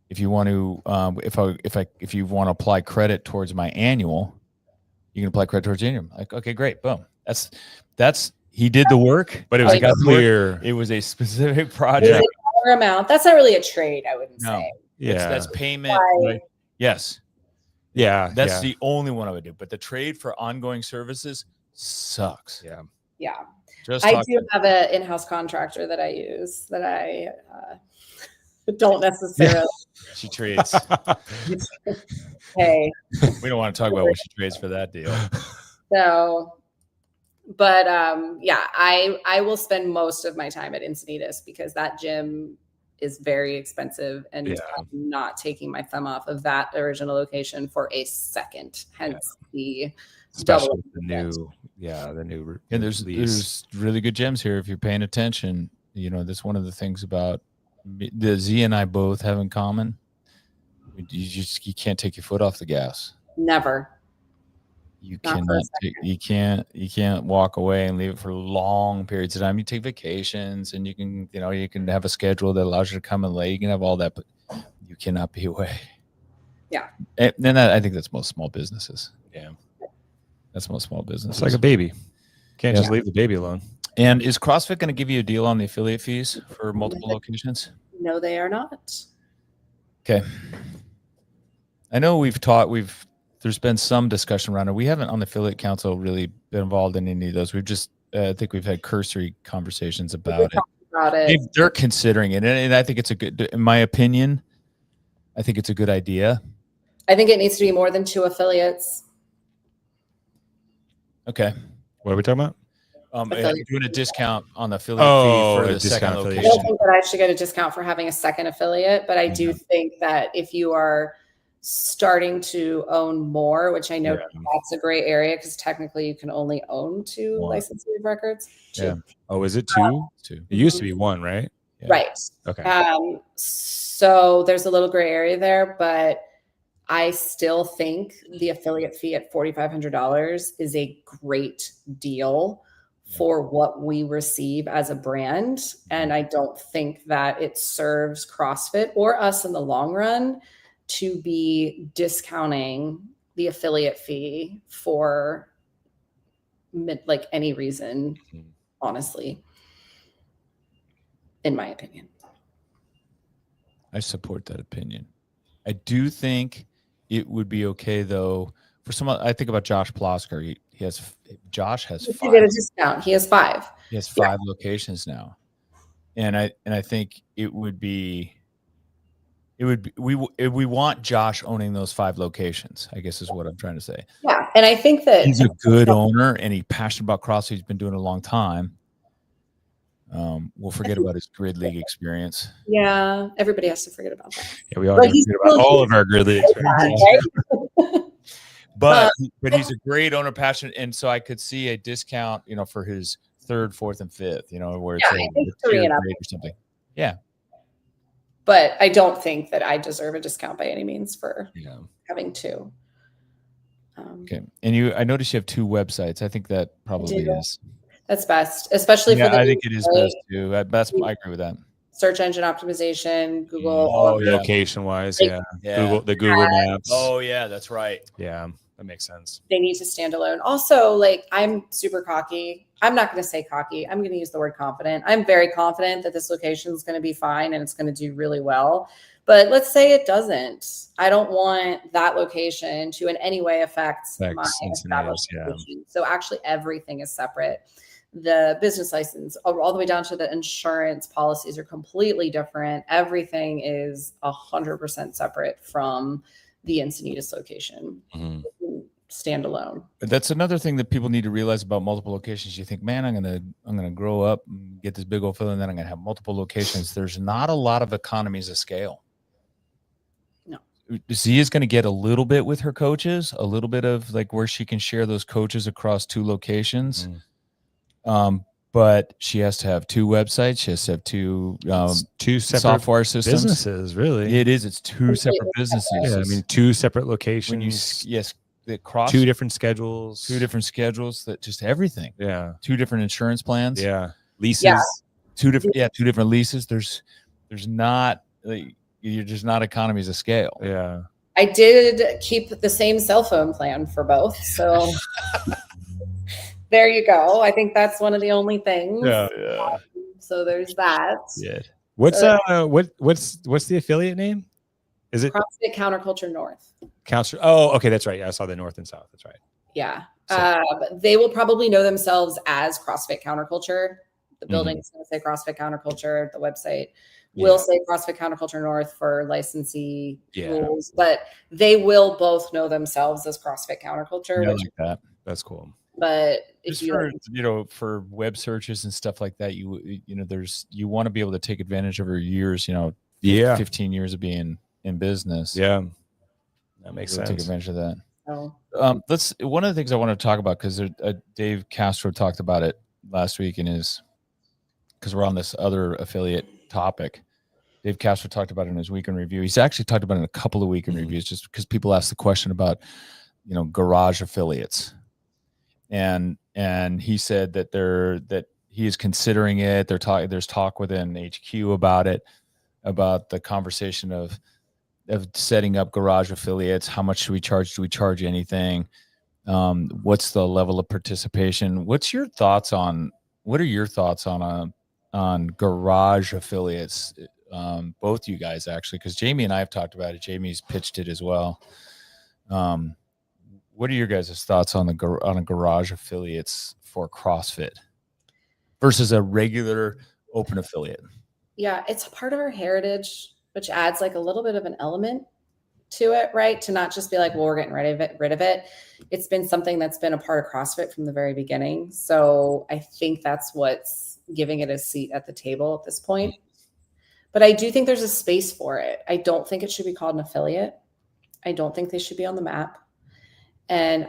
if you want to, if you want to apply credit towards my annual, you can apply credit towards the annual. Like, okay, great. Boom. That's he did the work, but it was clear. It was a specific project. Amount. That's not really a trade, I wouldn't say. Yeah. That's payment. Right? Yes. Yeah. That's the only one I would do. But the trade for ongoing services sucks. Yeah. Yeah. I do have an in-house contractor that I use that I don't necessarily. Yeah. She trades. Hey. We don't want to talk about what she trades for that deal. So, but I will spend most of my time at Encinitas because that gym is very expensive, and I'm not taking my thumb off of that original location for a second. Hence the especially the new. And there's really good gyms here if you're paying attention. That's one of the things about the Z and I both have in common. You can't take your foot off the gas. Never. You can't walk away and leave it for long periods of time. You take vacations, and you can have a schedule that allows you to come and late. You can have all that, but you cannot be away. Yeah. And I think that's most small businesses. Yeah. That's most small businesses. It's like a baby. Can't just leave the baby alone. And is CrossFit going to give you a deal on the affiliate fees for multiple locations? No, they are not. Okay. I know there's been some discussion around it. We haven't on the affiliate council really been involved in any of those. We've just, I think we've had cursory conversations about it. They're considering it. And I think it's in my opinion, I think it's a good idea. I think it needs to be more than 2 affiliates. Okay. What are we talking about? Doing a discount on the affiliate fee for the second location. I don't think that I should get a discount for having a second affiliate, but I do think that if you are starting to own more, which I know that's a gray area because technically you can only own 2 licensing records. 2. Yeah. Oh, is it 2? 2. It used to be 1, right? Yeah. Right. Okay. So there's a little gray area there, but I still think the affiliate fee at $4,500 is a great deal for what we receive as a brand. And I don't think that it serves CrossFit or us in the long run to be discounting the affiliate fee for like any reason, honestly, in my opinion. I support that opinion. I do think it would be okay though for someone. I think about Josh Plosker. Josh has 5. You get a discount. He has 5. He has 5 locations now, and I think we want Josh owning those 5 locations, I guess is what I'm trying to say. Yeah, and I think that he's a good owner and he's passionate about CrossFit. He's been doing it a long time. We'll forget about his grid league experience. Yeah, everybody has to forget about that. Yeah, we all need to forget about all of our grid league experience. Right? But he's a great owner, passionate, and so I could see a discount, for his 3rd, 4th, and 5th, where it's a tier grade or something. Yeah. But I don't think that I deserve a discount by any means for having 2. Okay. And I noticed you have 2 websites. I think that probably is. That's best, especially for I think it is best too. I agree with that. Search engine optimization, Google. Location wise. Google, the Google Maps. Oh yeah, that's right. Yeah. That makes sense. They need to stand alone. Also, I'm super cocky. I'm not going to say cocky. I'm going to use the word confident. I'm very confident that this location is going to be fine and it's going to do really well. But let's say it doesn't. I don't want that location to in any way affect my established location. So actually everything is separate. The business license, all the way down to the insurance policies are completely different. Everything is 100% separate from the Encinitas location. Standalone. That's another thing that people need to realize about multiple locations. You think, man, I'm gonna grow up and get this big old fill, and then I'm gonna have multiple locations. There's not a lot of economies of scale. No. Z is going to get a little bit with her coaches, a little bit of where she can share those coaches across 2 locations. But she has to have 2 websites. She has to have 2 separate software systems. Businesses, really. It is. It's 2 separate businesses. Yeah, 2 separate locations. When the cross 2 different schedules. 2 different schedules. That just everything. Yeah. 2 different insurance plans. Yeah. Leases. Yeah. 2 different leases. There's not you're just not economies of scale. Yeah. I did keep the same cell phone plan for both, so. There you go. I think that's one of the only things. Yeah. So there's that. Yeah. What's the affiliate name? Is it CrossFit Counterculture North? Oh, okay, that's right. Yeah, I saw the North and South. That's right. Yeah. They will probably know themselves as CrossFit Counterculture. The building is going to say CrossFit Counterculture. The website will say CrossFit Counterculture North for licensee rules, but they will both know themselves as CrossFit Counterculture. I like that. That's cool. But if for web searches and stuff like that, you want to be able to take advantage of your years, 15 years of being in business. Yeah. That makes sense. Take advantage of that. Oh. One of the things I want to talk about, because Dave Castro talked about it last week because we're on this other affiliate topic. Dave Castro talked about it in his weekend review. He's actually talked about it in a couple of weekend reviews, just because people ask the question about, garage affiliates. And he said that he is considering it. There's talk within HQ about it, about the conversation of setting up garage affiliates. How much should we charge? Do we charge anything? What's the level of participation? What's your thoughts on what are your thoughts on garage affiliates? Both you guys actually, because Jamie and I have talked about it. Jamie's pitched it as well. What are your guys' thoughts on a garage affiliates for CrossFit versus a regular open affiliate? Yeah, it's a part of our heritage, which adds like a little bit of an element to it, right? To not just be like, well, we're getting rid of it. It's been something that's been a part of CrossFit from the very beginning. So I think that's what's giving it a seat at the table at this point. But I do think there's a space for it. I don't think it should be called an affiliate. I don't think they should be on the map. And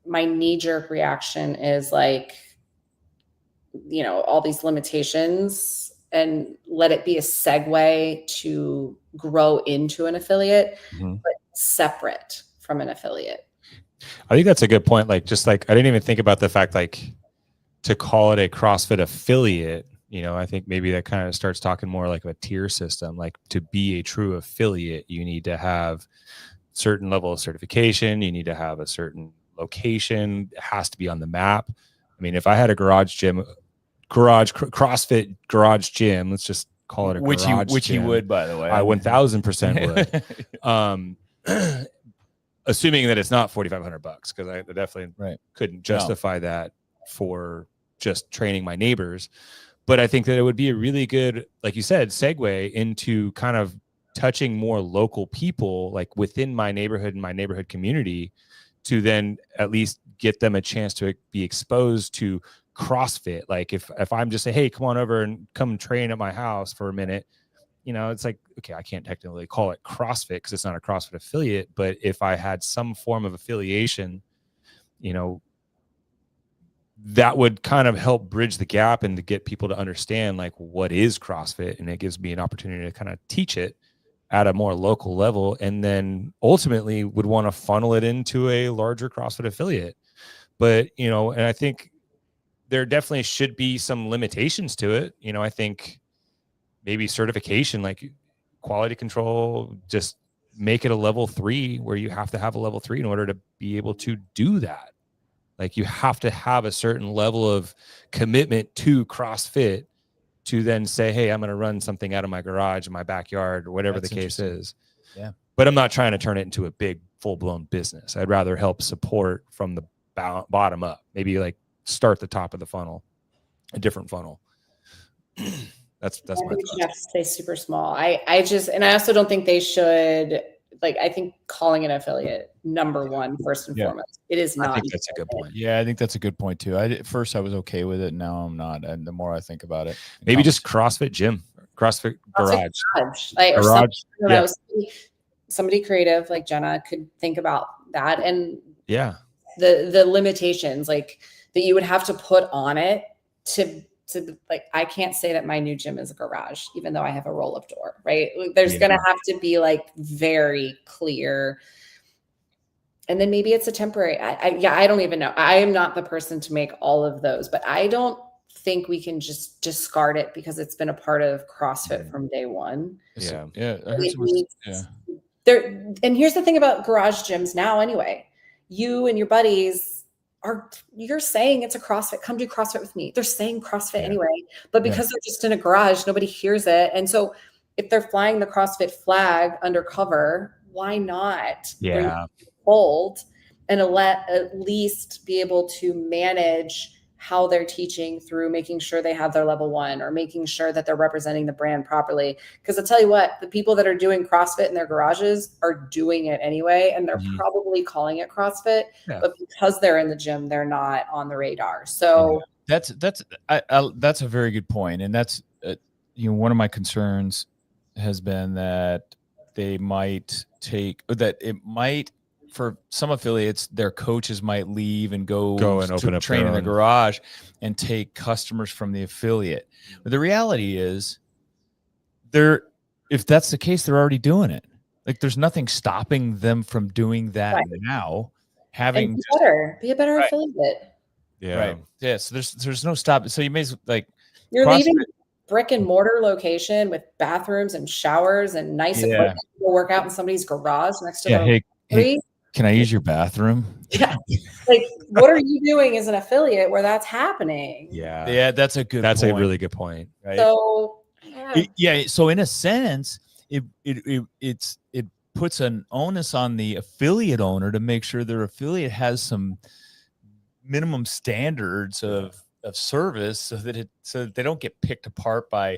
my knee-jerk reaction is like, you know, all these limitations, and let it be a segue to grow into an affiliate, but separate from an affiliate. I think that's a good point. Like, just like, I didn't even think about the fact, like, to call it a CrossFit affiliate, you know, I think maybe that kind of starts talking more like a tier system. Like, to be a true affiliate, you need to have certain level of certification. You need to have a certain location. It has to be on the map. I mean, if I had a CrossFit garage gym, let's just call it a which gym, you would, by the way. I 1000% would. Assuming that it's not $4,500, because I definitely couldn't justify that for just training my neighbors. But I think that it would be a really good, like you said, segue into kind of touching more local people, like within my neighborhood and my neighborhood community, to then at least get them a chance to be exposed to CrossFit. Like, if I'm just say, hey, come on over and come train at my house for a minute, you know, it's like, okay, I can't technically call it CrossFit because it's not a CrossFit affiliate. But if I had some form of affiliation, you know, that would kind of help bridge the gap and to get people to understand like what is CrossFit. And it gives me an opportunity to kind of teach it at a more local level, and then ultimately would want to funnel it into a larger CrossFit affiliate. But, you know, and I think there definitely should be some limitations to it. You know, I think maybe certification, like quality control, just make it a level 3 where you have to have a level 3 in order to be able to do that. Like, you have to have a certain level of commitment to CrossFit to then say, hey, I'm going to run something out of my garage in my backyard or whatever the case is. Yeah. But I'm not trying to turn it into a big full-blown business. I'd rather help support from the bottom up, maybe like start the top of the funnel, a different funnel. That's my thought. You have to stay super small. I also don't think they should, like, I think calling an affiliate number one, first and foremost, it is not. I think that's a good point. Yeah, I think that's a good point too. At first I was okay with it. Now I'm not. And the more I think about it, maybe just CrossFit gym, CrossFit garage. Like, or somebody creative like Jenna could think about that. And the limitations like that you would have to put on it to like, I can't say that my new gym is a garage, even though I have a roll-up door, right? There's going to have to be like very clear. And then maybe it's a temporary, I don't even know. I am not the person to make all of those, but I don't think we can just discard it because it's been a part of CrossFit from day one. Yeah. And here's the thing about garage gyms now anyway, you and your buddies you're saying it's a CrossFit, come do CrossFit with me. They're saying CrossFit anyway, but because they're just in a garage, nobody hears it. And so if they're flying the CrossFit flag undercover, why not hold and at least be able to manage how they're teaching through making sure they have their level 1 or making sure that they're representing the brand properly. Because I'll tell you what, the people that are doing CrossFit in their garages are doing it anyway. And they're probably calling it CrossFit, but because they're in the gym, they're not on the radar. So that's a very good point. And that's, one of my concerns has been that they might for some affiliates, their coaches might leave and go and open up train in the garage and take customers from the affiliate. But the reality is, if that's the case, they're already doing it. Like, there's nothing stopping them from doing that now. Be a better affiliate. Yeah. Right. Yeah. So there's no stop. So you may like you're leaving brick and mortar location with bathrooms and showers and nice equipment to work out in somebody's garage next to Hey, Can I use your bathroom? Yeah. Like, what are you doing as an affiliate where that's happening? Yeah, that's a a really good point. Right? So so in a sense, it puts an onus on the affiliate owner to make sure their affiliate has some minimum standards of service so that they don't get picked apart by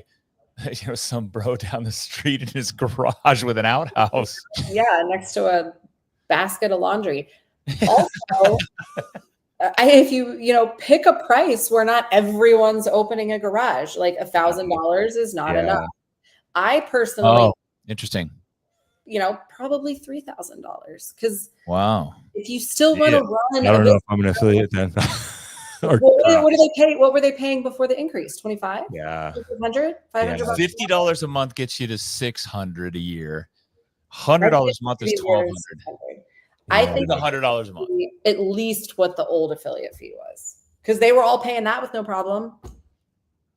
some bro down the street in his garage with an outhouse. Yeah, next to a basket of laundry. Also, if you pick a price where not everyone's opening a garage, like $1,000 is not enough. I personally, interesting. Probably $3,000 because wow, if you still want to run, I don't know if I'm an affiliate then. What do they pay? What were they paying before the increase? 25? Yeah. 500? $50 a month gets you to $600 a year. $100 a month is $1,200. I think $100 a month. At least what the old affiliate fee was. Because they were all paying that with no problem.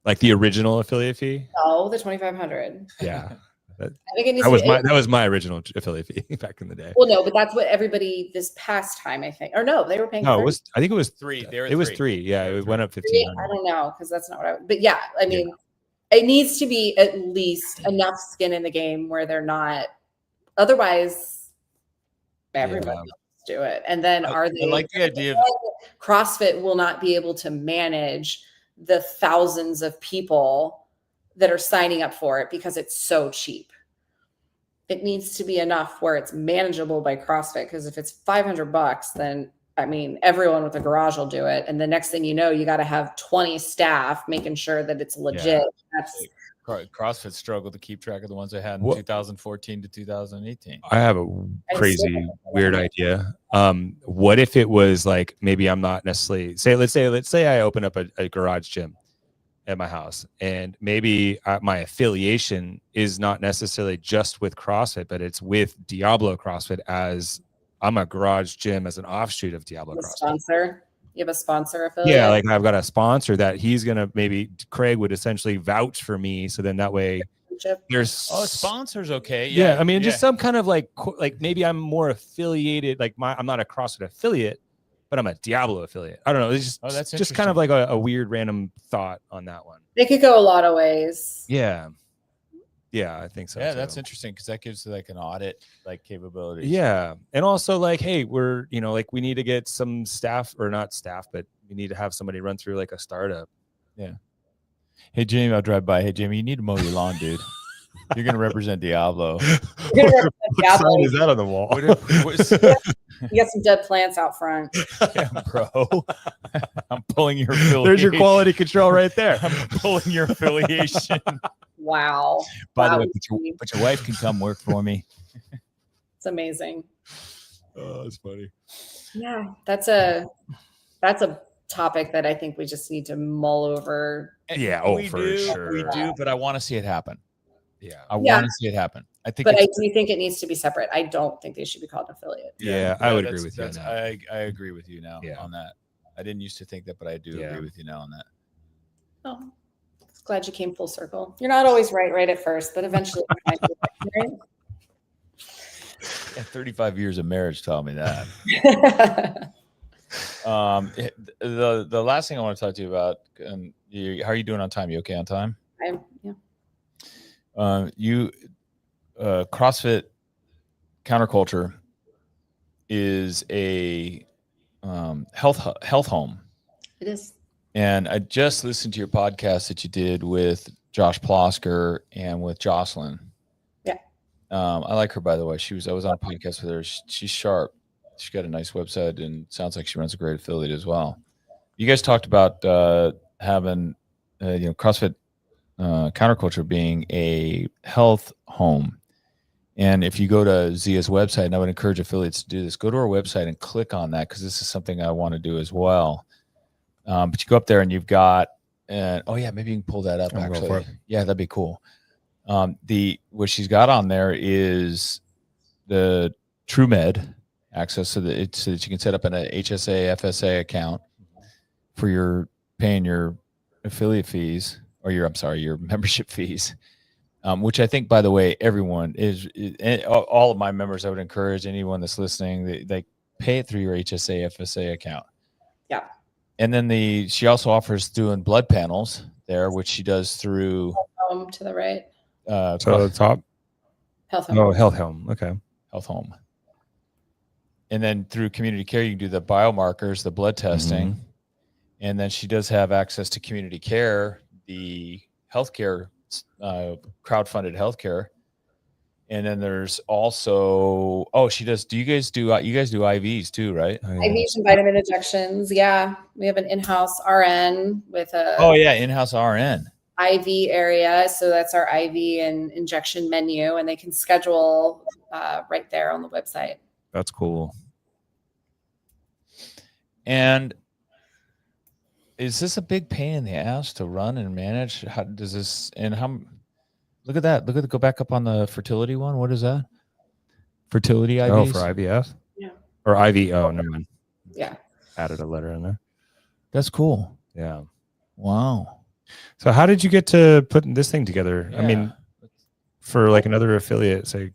Like the original affiliate fee? No, the $2,500. Yeah. I think it needs that was my original affiliate fee back in the day. Well, no, but that's what everybody this past time, I think. Or no, they were paying. No, I think it was three. It was three. Yeah, it went up 1,500. I don't know because that's not what I. But yeah, I mean, it needs to be at least enough skin in the game where they're not. Otherwise, everybody will do it. And then I like the idea of CrossFit will not be able to manage the thousands of people that are signing up for it because it's so cheap. It needs to be enough where it's manageable by CrossFit. Because if it's $500, then I mean, everyone with a garage will do it. And the next thing you know, you got to have 20 staff making sure that it's legit. That's CrossFit struggled to keep track of the ones they had in 2014 to 2018. I have a crazy, weird idea. What if it was like, maybe I'm not necessarily let's say I open up a garage gym at my house, and maybe my affiliation is not necessarily just with CrossFit, but it's with Diablo CrossFit, as I'm a garage gym as an offshoot of Diablo CrossFit. Sponsor. You have a sponsor affiliate? Yeah, like I've got a sponsor that he's gonna, maybe Craig would essentially vouch for me, so then that way there's sponsors. Okay, yeah. I mean, just some kind of like maybe I'm more affiliated. Like I'm not a CrossFit affiliate, but I'm a Diablo affiliate. I don't know. It's just kind of like a weird random thought on that one. It could go a lot of ways. Yeah. Yeah, I think so. Yeah, too. that's interesting because that gives like an audit like capability. Yeah. And also like, hey, we're, like we need to get some staff, or not staff, but we need to have somebody run through like a startup. Yeah. Hey, Jamie, I'll drive by. Hey, Jamie, you need to mow your lawn, dude. You're going to represent Diablo. What sign is that on the wall? You got some dead plants out front. Yeah, bro. I'm pulling your affiliation. There's your quality control right there. I'm pulling your affiliation. Wow. By the way, but your wife can come work for me. It's amazing. Oh, that's funny. Yeah, that's a topic that I think we just need to mull over. Yeah, sure. We do, but I want to see it happen. Yeah. I want to see it happen. I think, but I do think it needs to be separate. I don't think they should be called an affiliate. Yeah, I would agree with you. I agree with you now on that. I didn't used to think that, but I do agree with you now on that. Oh, I'm glad you came full circle. You're not always right at first, but eventually. Right? Yeah, 35 years of marriage taught me that. The last thing I want to talk to you about, how are you doing on time? You okay on time? CrossFit Counterculture is a health home. It is. And I just listened to your podcast that you did with Josh Plosker and with Jocelyn. Yeah. I like her, by the way. I was on a podcast with her. She's sharp. She's got a nice website, and sounds like she runs a great affiliate as well. You guys talked about having CrossFit Counterculture being a health home. And if you go to Zia's website, and I would encourage affiliates to do this, go to our website and click on that, because this is something I want to do as well. But you go up there and you've got, maybe you can pull that up. Actually, yeah, that'd be cool. What she's got on there is the TrueMed access, so that you can set up an HSA, FSA account for your paying your affiliate fees, or your membership fees. which I think, by the way, everyone all of my members, I would encourage anyone that's listening, they pay it through your HSA FSA account. Yeah. And then she also offers doing blood panels there, which she does through Home to the right. To the top. Health Home. Oh, Health Home. Okay. Health Home. And then through Community Care, you can do the biomarkers, the blood testing. Mm-hmm. And then she does have access to Community Care, the healthcare, crowdfunded healthcare. And then there's also, she does. You guys do IVs too, right? Oh, yeah. IVs and vitamin injections. Yeah. We have an in-house RN with in-house RN. IV area. So that's our IV and injection menu, and they can schedule right there on the website. That's cool. And is this a big pain in the ass to run and manage? How does this, and how, look at that. Go back up on the fertility one. What is that? Fertility IVs? Oh, for IVF? Yeah. Or IV. Oh, never mind. Yeah. Added a letter in there. That's cool. Yeah. Wow. So how did you get to putting this thing together? Yeah. I mean, for like another affiliate, say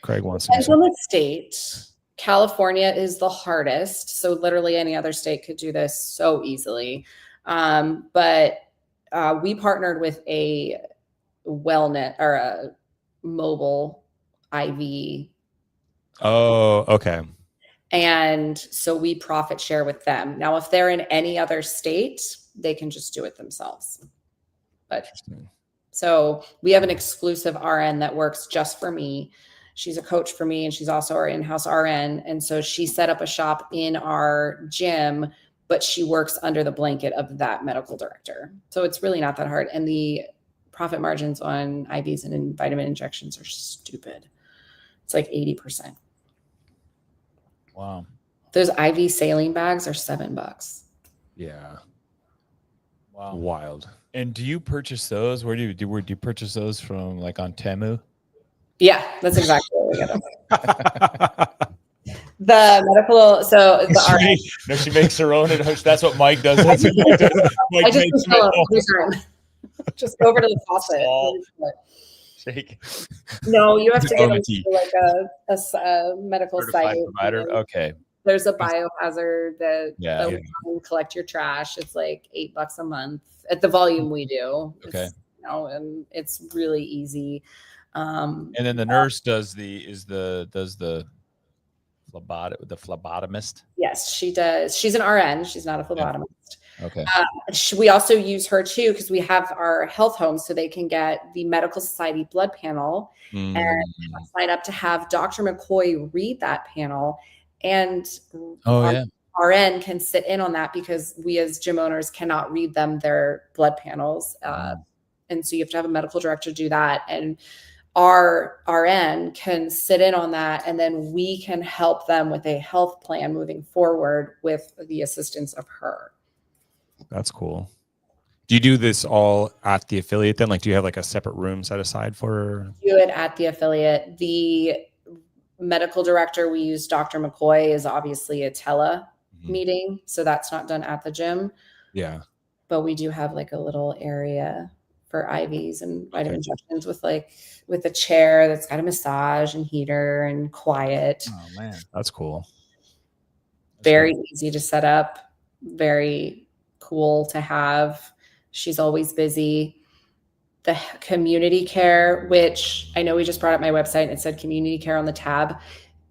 Craig wants to. Depends on the state. California is the hardest. So literally any other state could do this so easily. But we partnered with a wellness or a mobile IV. Oh, okay. And so we profit share with them. Now, if they're in any other state, they can just do it themselves. But so we have an exclusive RN that works just for me. She's a coach for me, and she's also our in-house RN. And so she set up a shop in our gym, but she works under the blanket of that medical director. So it's really not that hard. And the profit margins on IVs and vitamin injections are stupid. It's like 80%. Wow. Those IV saline bags are $7. Yeah. Wow. Wild. And do you purchase those? Where do you purchase those from, like on Temu? Yeah, that's exactly what we get them. The medical, so she makes her own. That's what Mike does. That's what Mike does. Mike I just just go over to the faucet. Shake. No, you have to get them to like a medical certified site. Provider. Okay. There's a biohazard that will collect your trash. It's like $8 a month at the volume we do. Okay. And it's really easy. And then the nurse does the phlebotomist. Yes, she does. She's an RN. She's not a phlebotomist. Okay. We also use her too because we have our health homes, so they can get the Medical Society blood panel and sign up to have Dr. McCoy read that panel. And RN can sit in on that because we as gym owners cannot read them their blood panels. And so you have to have a medical director do that. And our RN can sit in on that, and then we can help them with a health plan moving forward with the assistance of her. That's cool. Do you do this all at the affiliate then? Like, do you have like a separate room set aside for? Do it at the affiliate. The medical director we use, Dr. McCoy, is obviously a tele meeting, so that's not done at the gym. Yeah. But we do have like a little area for IVs and vitamin injections with a chair that's got a massage and heater and quiet. Oh man, that's cool. Very easy to set up. Very cool to have. She's always busy. The community care, which I know we just brought up my website and it said community care on the tab.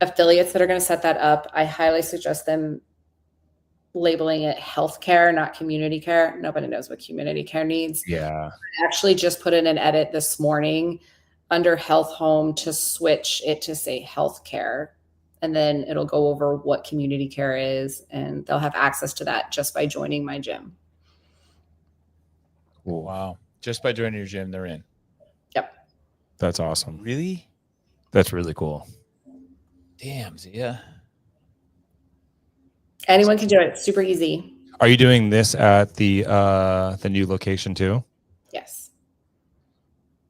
Affiliates that are going to set that up, I highly suggest them labeling it healthcare, not community care. Nobody knows what community care needs. Yeah. I actually just put in an edit this morning under health home to switch it to say healthcare. And then it'll go over what community care is, and they'll have access to that just by joining my gym. Cool. Wow. Just by joining your gym, they're in. Yep. That's awesome. Really? That's really cool. Damn, Zia. Anyone can do it. It's super easy. Are you doing this at the new location too? Yes.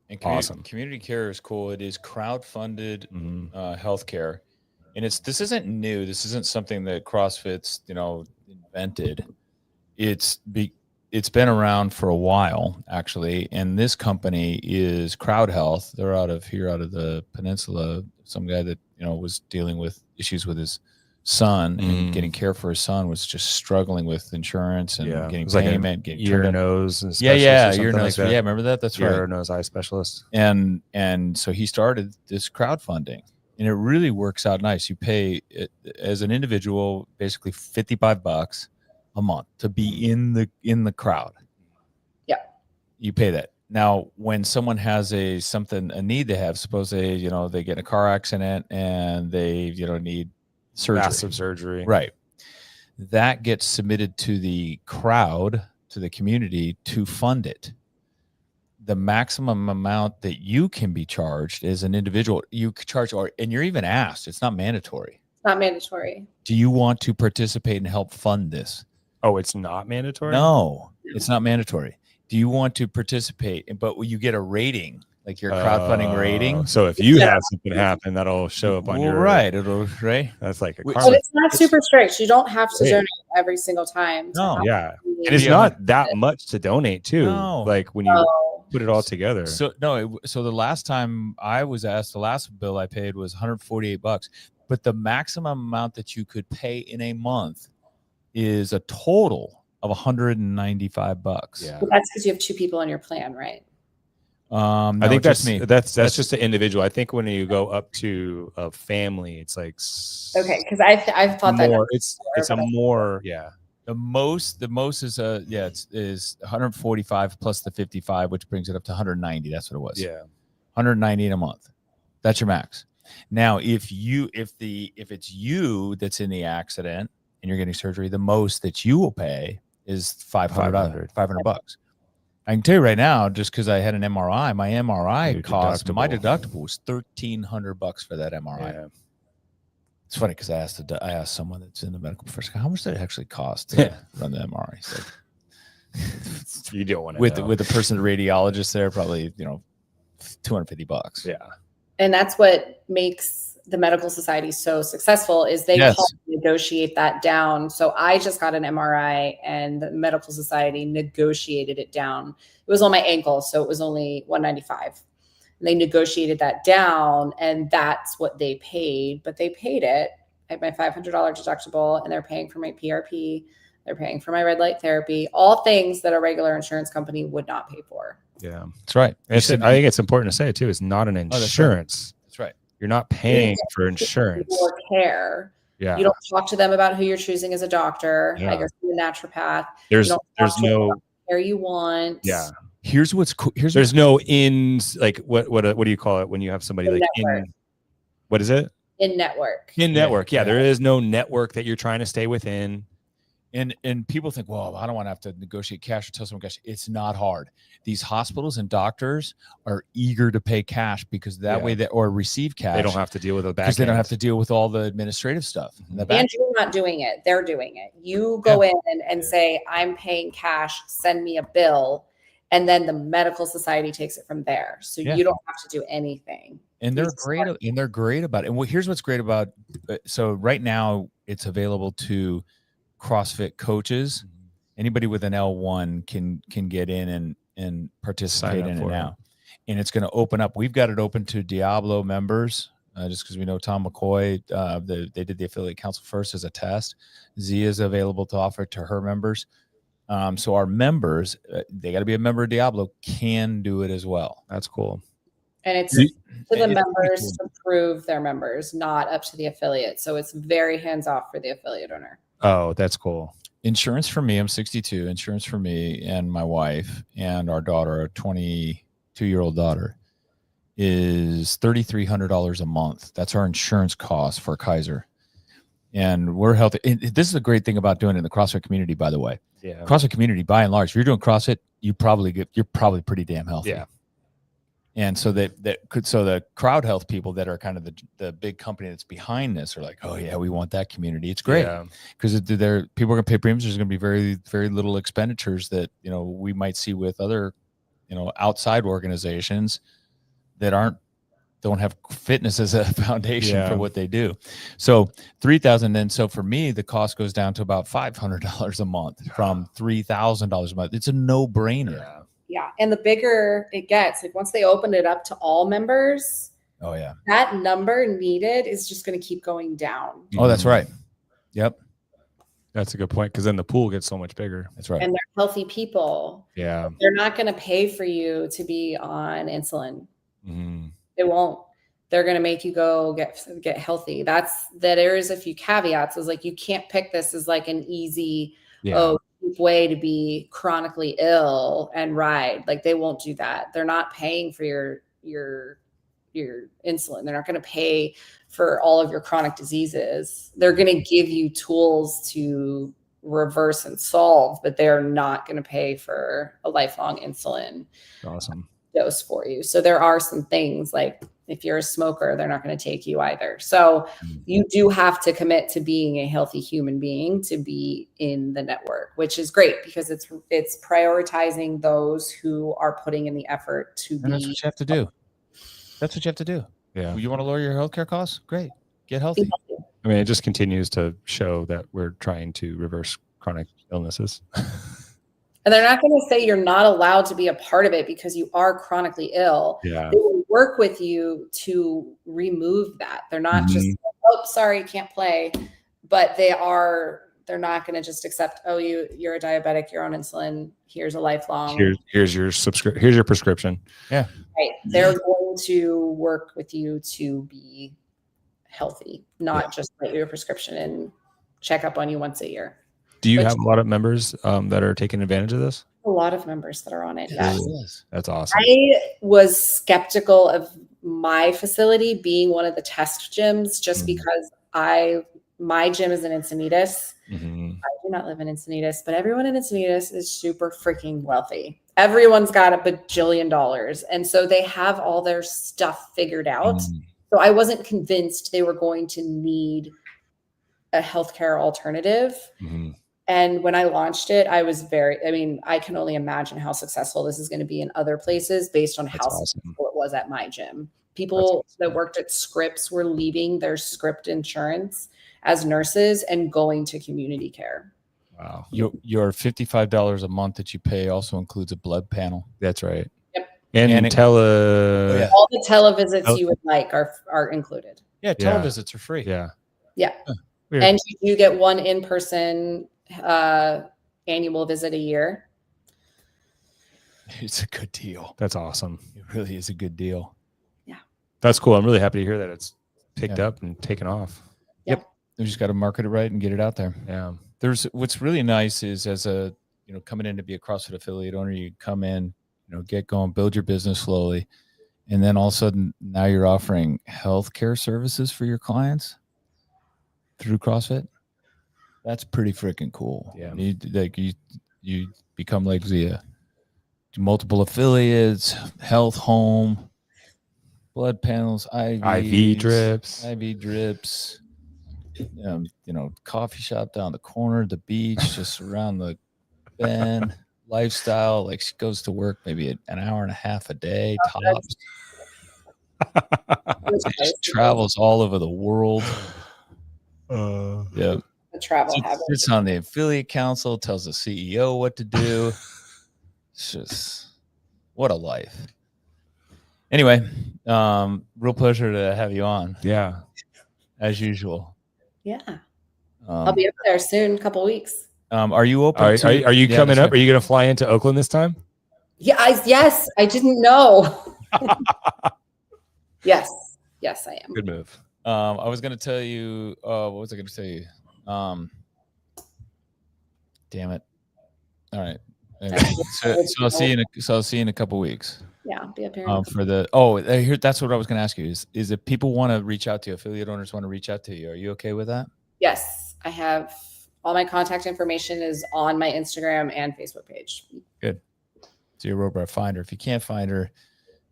And awesome. Community care is cool. It is crowd-funded healthcare, and this isn't new. This isn't something that CrossFit's invented. it's been around for a while, actually. And this company is Crowd Health. They're out of the peninsula. Some guy that, was dealing with issues with his son and getting care for his son, was just struggling with insurance and getting payment, like getting ear, nose, and ear, nose. Like yeah, remember that? That's ear, right. nose, eye specialist. And so he started this crowdfunding, and it really works out nice. You pay as an individual basically $55 a month to be in the crowd. Yeah, you pay that. Now, when someone has a need they have, suppose they get in a car accident and they need surgery, massive surgery, right? That gets submitted to the crowd, to the community, to fund it. The maximum amount that you can be charged as an individual, you charge, and you're even asked. It's not mandatory. It's not mandatory. Do you want to participate and help fund this? Oh, it's not mandatory? No, it's not mandatory. Do you want to participate? But you get a rating, like your crowdfunding rating. So if you have something happen, that'll show up on your right. It'll right. That's like a karma. But it's not super strict. You don't have to donate every single time. No, yeah, and it's not that much to donate too. No. Like when you put it all together. So so the last time I was asked, the last bill I paid was $148, but the maximum amount that you could pay in a month is a total of $195. Yeah, but that's because you have two people on your plan, right? No, I think that's me. That's just an individual. I think when you go up to a family, it's like okay, because I've thought more, that it's a more The most is is 145 plus the 55, which brings it up to 190. That's what it was. Yeah, 190 in a month. That's your max. Now, if it's you that's in the accident and you're getting surgery, the most that you will pay is $500. I can tell you right now, just because I had an MRI, my MRI cost, my deductible was $1,300 for that MRI. Yeah. It's funny because I asked someone that's in the medical profession, how much did it actually cost to run the MRI? He's like, you don't want to with the person, the radiologist there, probably $250. Yeah, and that's what makes the medical society so successful is they help negotiate that down. So I just got an MRI, and the medical society negotiated it down. It was on my ankle, so it was only $195. They negotiated that down, and that's what they paid. But they paid it at my $500 deductible, and they're paying for my PRP. They're paying for my red light therapy, all things that a regular insurance company would not pay for. Yeah, that's right. I think it's important to say too, it's not an insurance. That's right. You're not paying for insurance or care. Yeah, you don't talk to them about who you're choosing as a doctor. I guess a naturopath. There's no care you want. Yeah. Here's what's cool. There's no ins, like what do you call it when you have somebody like in, what is it? In network. In network. Yeah, there is no network that you're trying to stay within. And people think, well, I don't want to have to negotiate cash or tell someone cash. It's not hard. These hospitals and doctors are eager to pay cash because that way or receive cash. They don't have to deal with the back. Because they don't have to deal with all the administrative stuff. And you're not doing it. They're doing it. You go in and say, I'm paying cash, send me a bill. And then the medical society takes it from there. So you don't have to do anything. And they're great. And they're great about it. And here's what's great about. So right now it's available to CrossFit coaches. Anybody with an L1 can get in and participate in it now. And it's going to open up. We've got it open to Diablo members, just because we know Tom McCoy. They did the affiliate council first as a test. Zia is available to offer to her members. So our members, they got to be a member of Diablo, can do it as well. That's cool. And it's to the members to prove they're members, not up to the affiliate. So it's very hands off for the affiliate owner. Oh, that's cool. Insurance for me, I'm 62. Insurance for me and my wife and our daughter, a 22-year-old daughter, is $3,300 a month. That's our insurance cost for Kaiser. And we're healthy. And this is a great thing about doing it in the CrossFit community, by the way. Yeah. CrossFit community, by and large, if you're doing CrossFit, you're probably pretty damn healthy. Yeah. And so the crowd health people that are kind of the big company that's behind this are like, oh yeah, we want that community. It's great because people are going to pay premiums. There's going to be very, very little expenditures that we might see with other outside organizations that aren't don't have fitness as a foundation for what they do. So 3,000. Then so for me, the cost goes down to about $500 a month from $3,000 a month. It's a no brainer. Yeah. And the bigger it gets, like once they open it up to all members, oh yeah, that number needed is just going to keep going down. Oh, that's right. Yep. That's a good point. Cause then the pool gets so much bigger. That's right. And they're healthy people. Yeah. They're not going to pay for you to be on insulin. Mm-hmm. It won't. They're going to make you go get healthy. There is a few caveats. Is like, you can't pick this as like an easy, cheap way to be chronically ill and ride. Like they won't do that. They're not paying for your insulin. They're not going to pay for all of your chronic diseases. They're going to give you tools to reverse and solve, but they're not going to pay for a lifelong insulin dose for you. So there are some things like if you're a smoker, they're not going to take you either. So you do have to commit to being a healthy human being to be in the network, which is great because it's prioritizing those who are putting in the effort to be. That's what you have to do. That's what you have to do. Yeah. You want to lower your healthcare costs? Great. Get healthy. I mean, it just continues to show that we're trying to reverse chronic illnesses. And they're not going to say you're not allowed to be a part of it because you are chronically ill. Yeah. They will work with you to remove that. They're not just, oh, sorry, can't play. But they're not going to just accept, oh, you're a diabetic, you're on insulin. Here's a lifelong. Here's your prescription. Yeah. Right. They're going to work with you to be healthy, not just write you a prescription and check up on you once a year. Do you have a lot of members that are taking advantage of this? A lot of members that are on it. Yes. That's awesome. I was skeptical of my facility being one of the test gyms just because my gym is in Encinitas. I do not live in Encinitas, but everyone in Encinitas is super freaking wealthy. Everyone's got $1 bajillion. And so they have all their stuff figured out. So I wasn't convinced they were going to need a healthcare alternative. And when I launched it, I can only imagine how successful this is going to be in other places based on how successful it was at my gym. People that worked at Scripps were leaving their Script insurance as nurses and going to community care. Wow. Your $55 a month that you pay also includes a blood panel. That's right. Yep. And all the televisits you would like are included. Yeah, televisits are free. Yeah. Yeah. And you get one in-person annual visit a year. It's a good deal. That's awesome. It really is a good deal. Yeah. That's cool. I'm really happy to hear that it's picked up and taken off. Yep. We just got to market it right and get it out there. Yeah. What's really nice is as a, coming in to be a CrossFit affiliate owner, you come in, get going, build your business slowly. And then all of a sudden now you're offering healthcare services for your clients through CrossFit. That's pretty freaking cool. Yeah. You become like Zia. Multiple affiliates, health home, blood panels, IV drips, coffee shop down the corner, the beach, just around the bend, lifestyle. Like she goes to work maybe an hour and a half a day, tops. She travels all over the world. Yeah. The travel She habit. sits on the affiliate council, tells the CEO what to do. It's just what a life. Anyway, real pleasure to have you on. Yeah. As usual. Yeah. I'll be up there soon, a couple weeks. Are you open? Are you coming up? Right. Are you going to fly into Oakland this time? Yeah. Yes. I didn't know. Yes, I am. Good move. I was going to tell you, what was I going to tell you? Damn it. All right. Anyway, so I'll see you in a couple weeks. Yeah, I'll be up here. That's what I was going to ask you is if people want to reach out to you, affiliate owners want to reach out to you, are you okay with that? Yes, I have all my contact information is on my Instagram and Facebook page. Good. So you're Rohrbaugh, find her. If you can't find her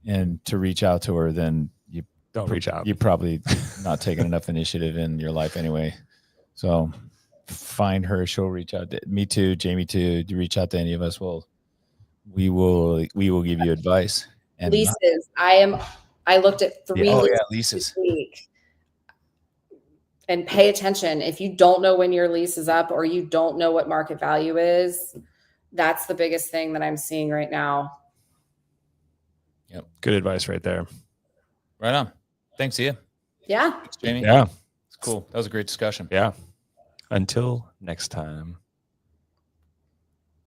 and to reach out to her, then you don't reach out. You're probably not taking enough initiative in your life anyway. So find her. She'll reach out to me too, Jamie too. You reach out to any of us. We will give you advice. And Leases. I I looked at 3 leases this week. And pay attention. If you don't know when your lease is up or you don't know what market value is, that's the biggest thing that I'm seeing right now. Yep. Good advice right there. Right on. Thanks, Ia. Yeah. Thanks, Jamie. Yeah. It's cool. That was a great discussion. Yeah. Until next time.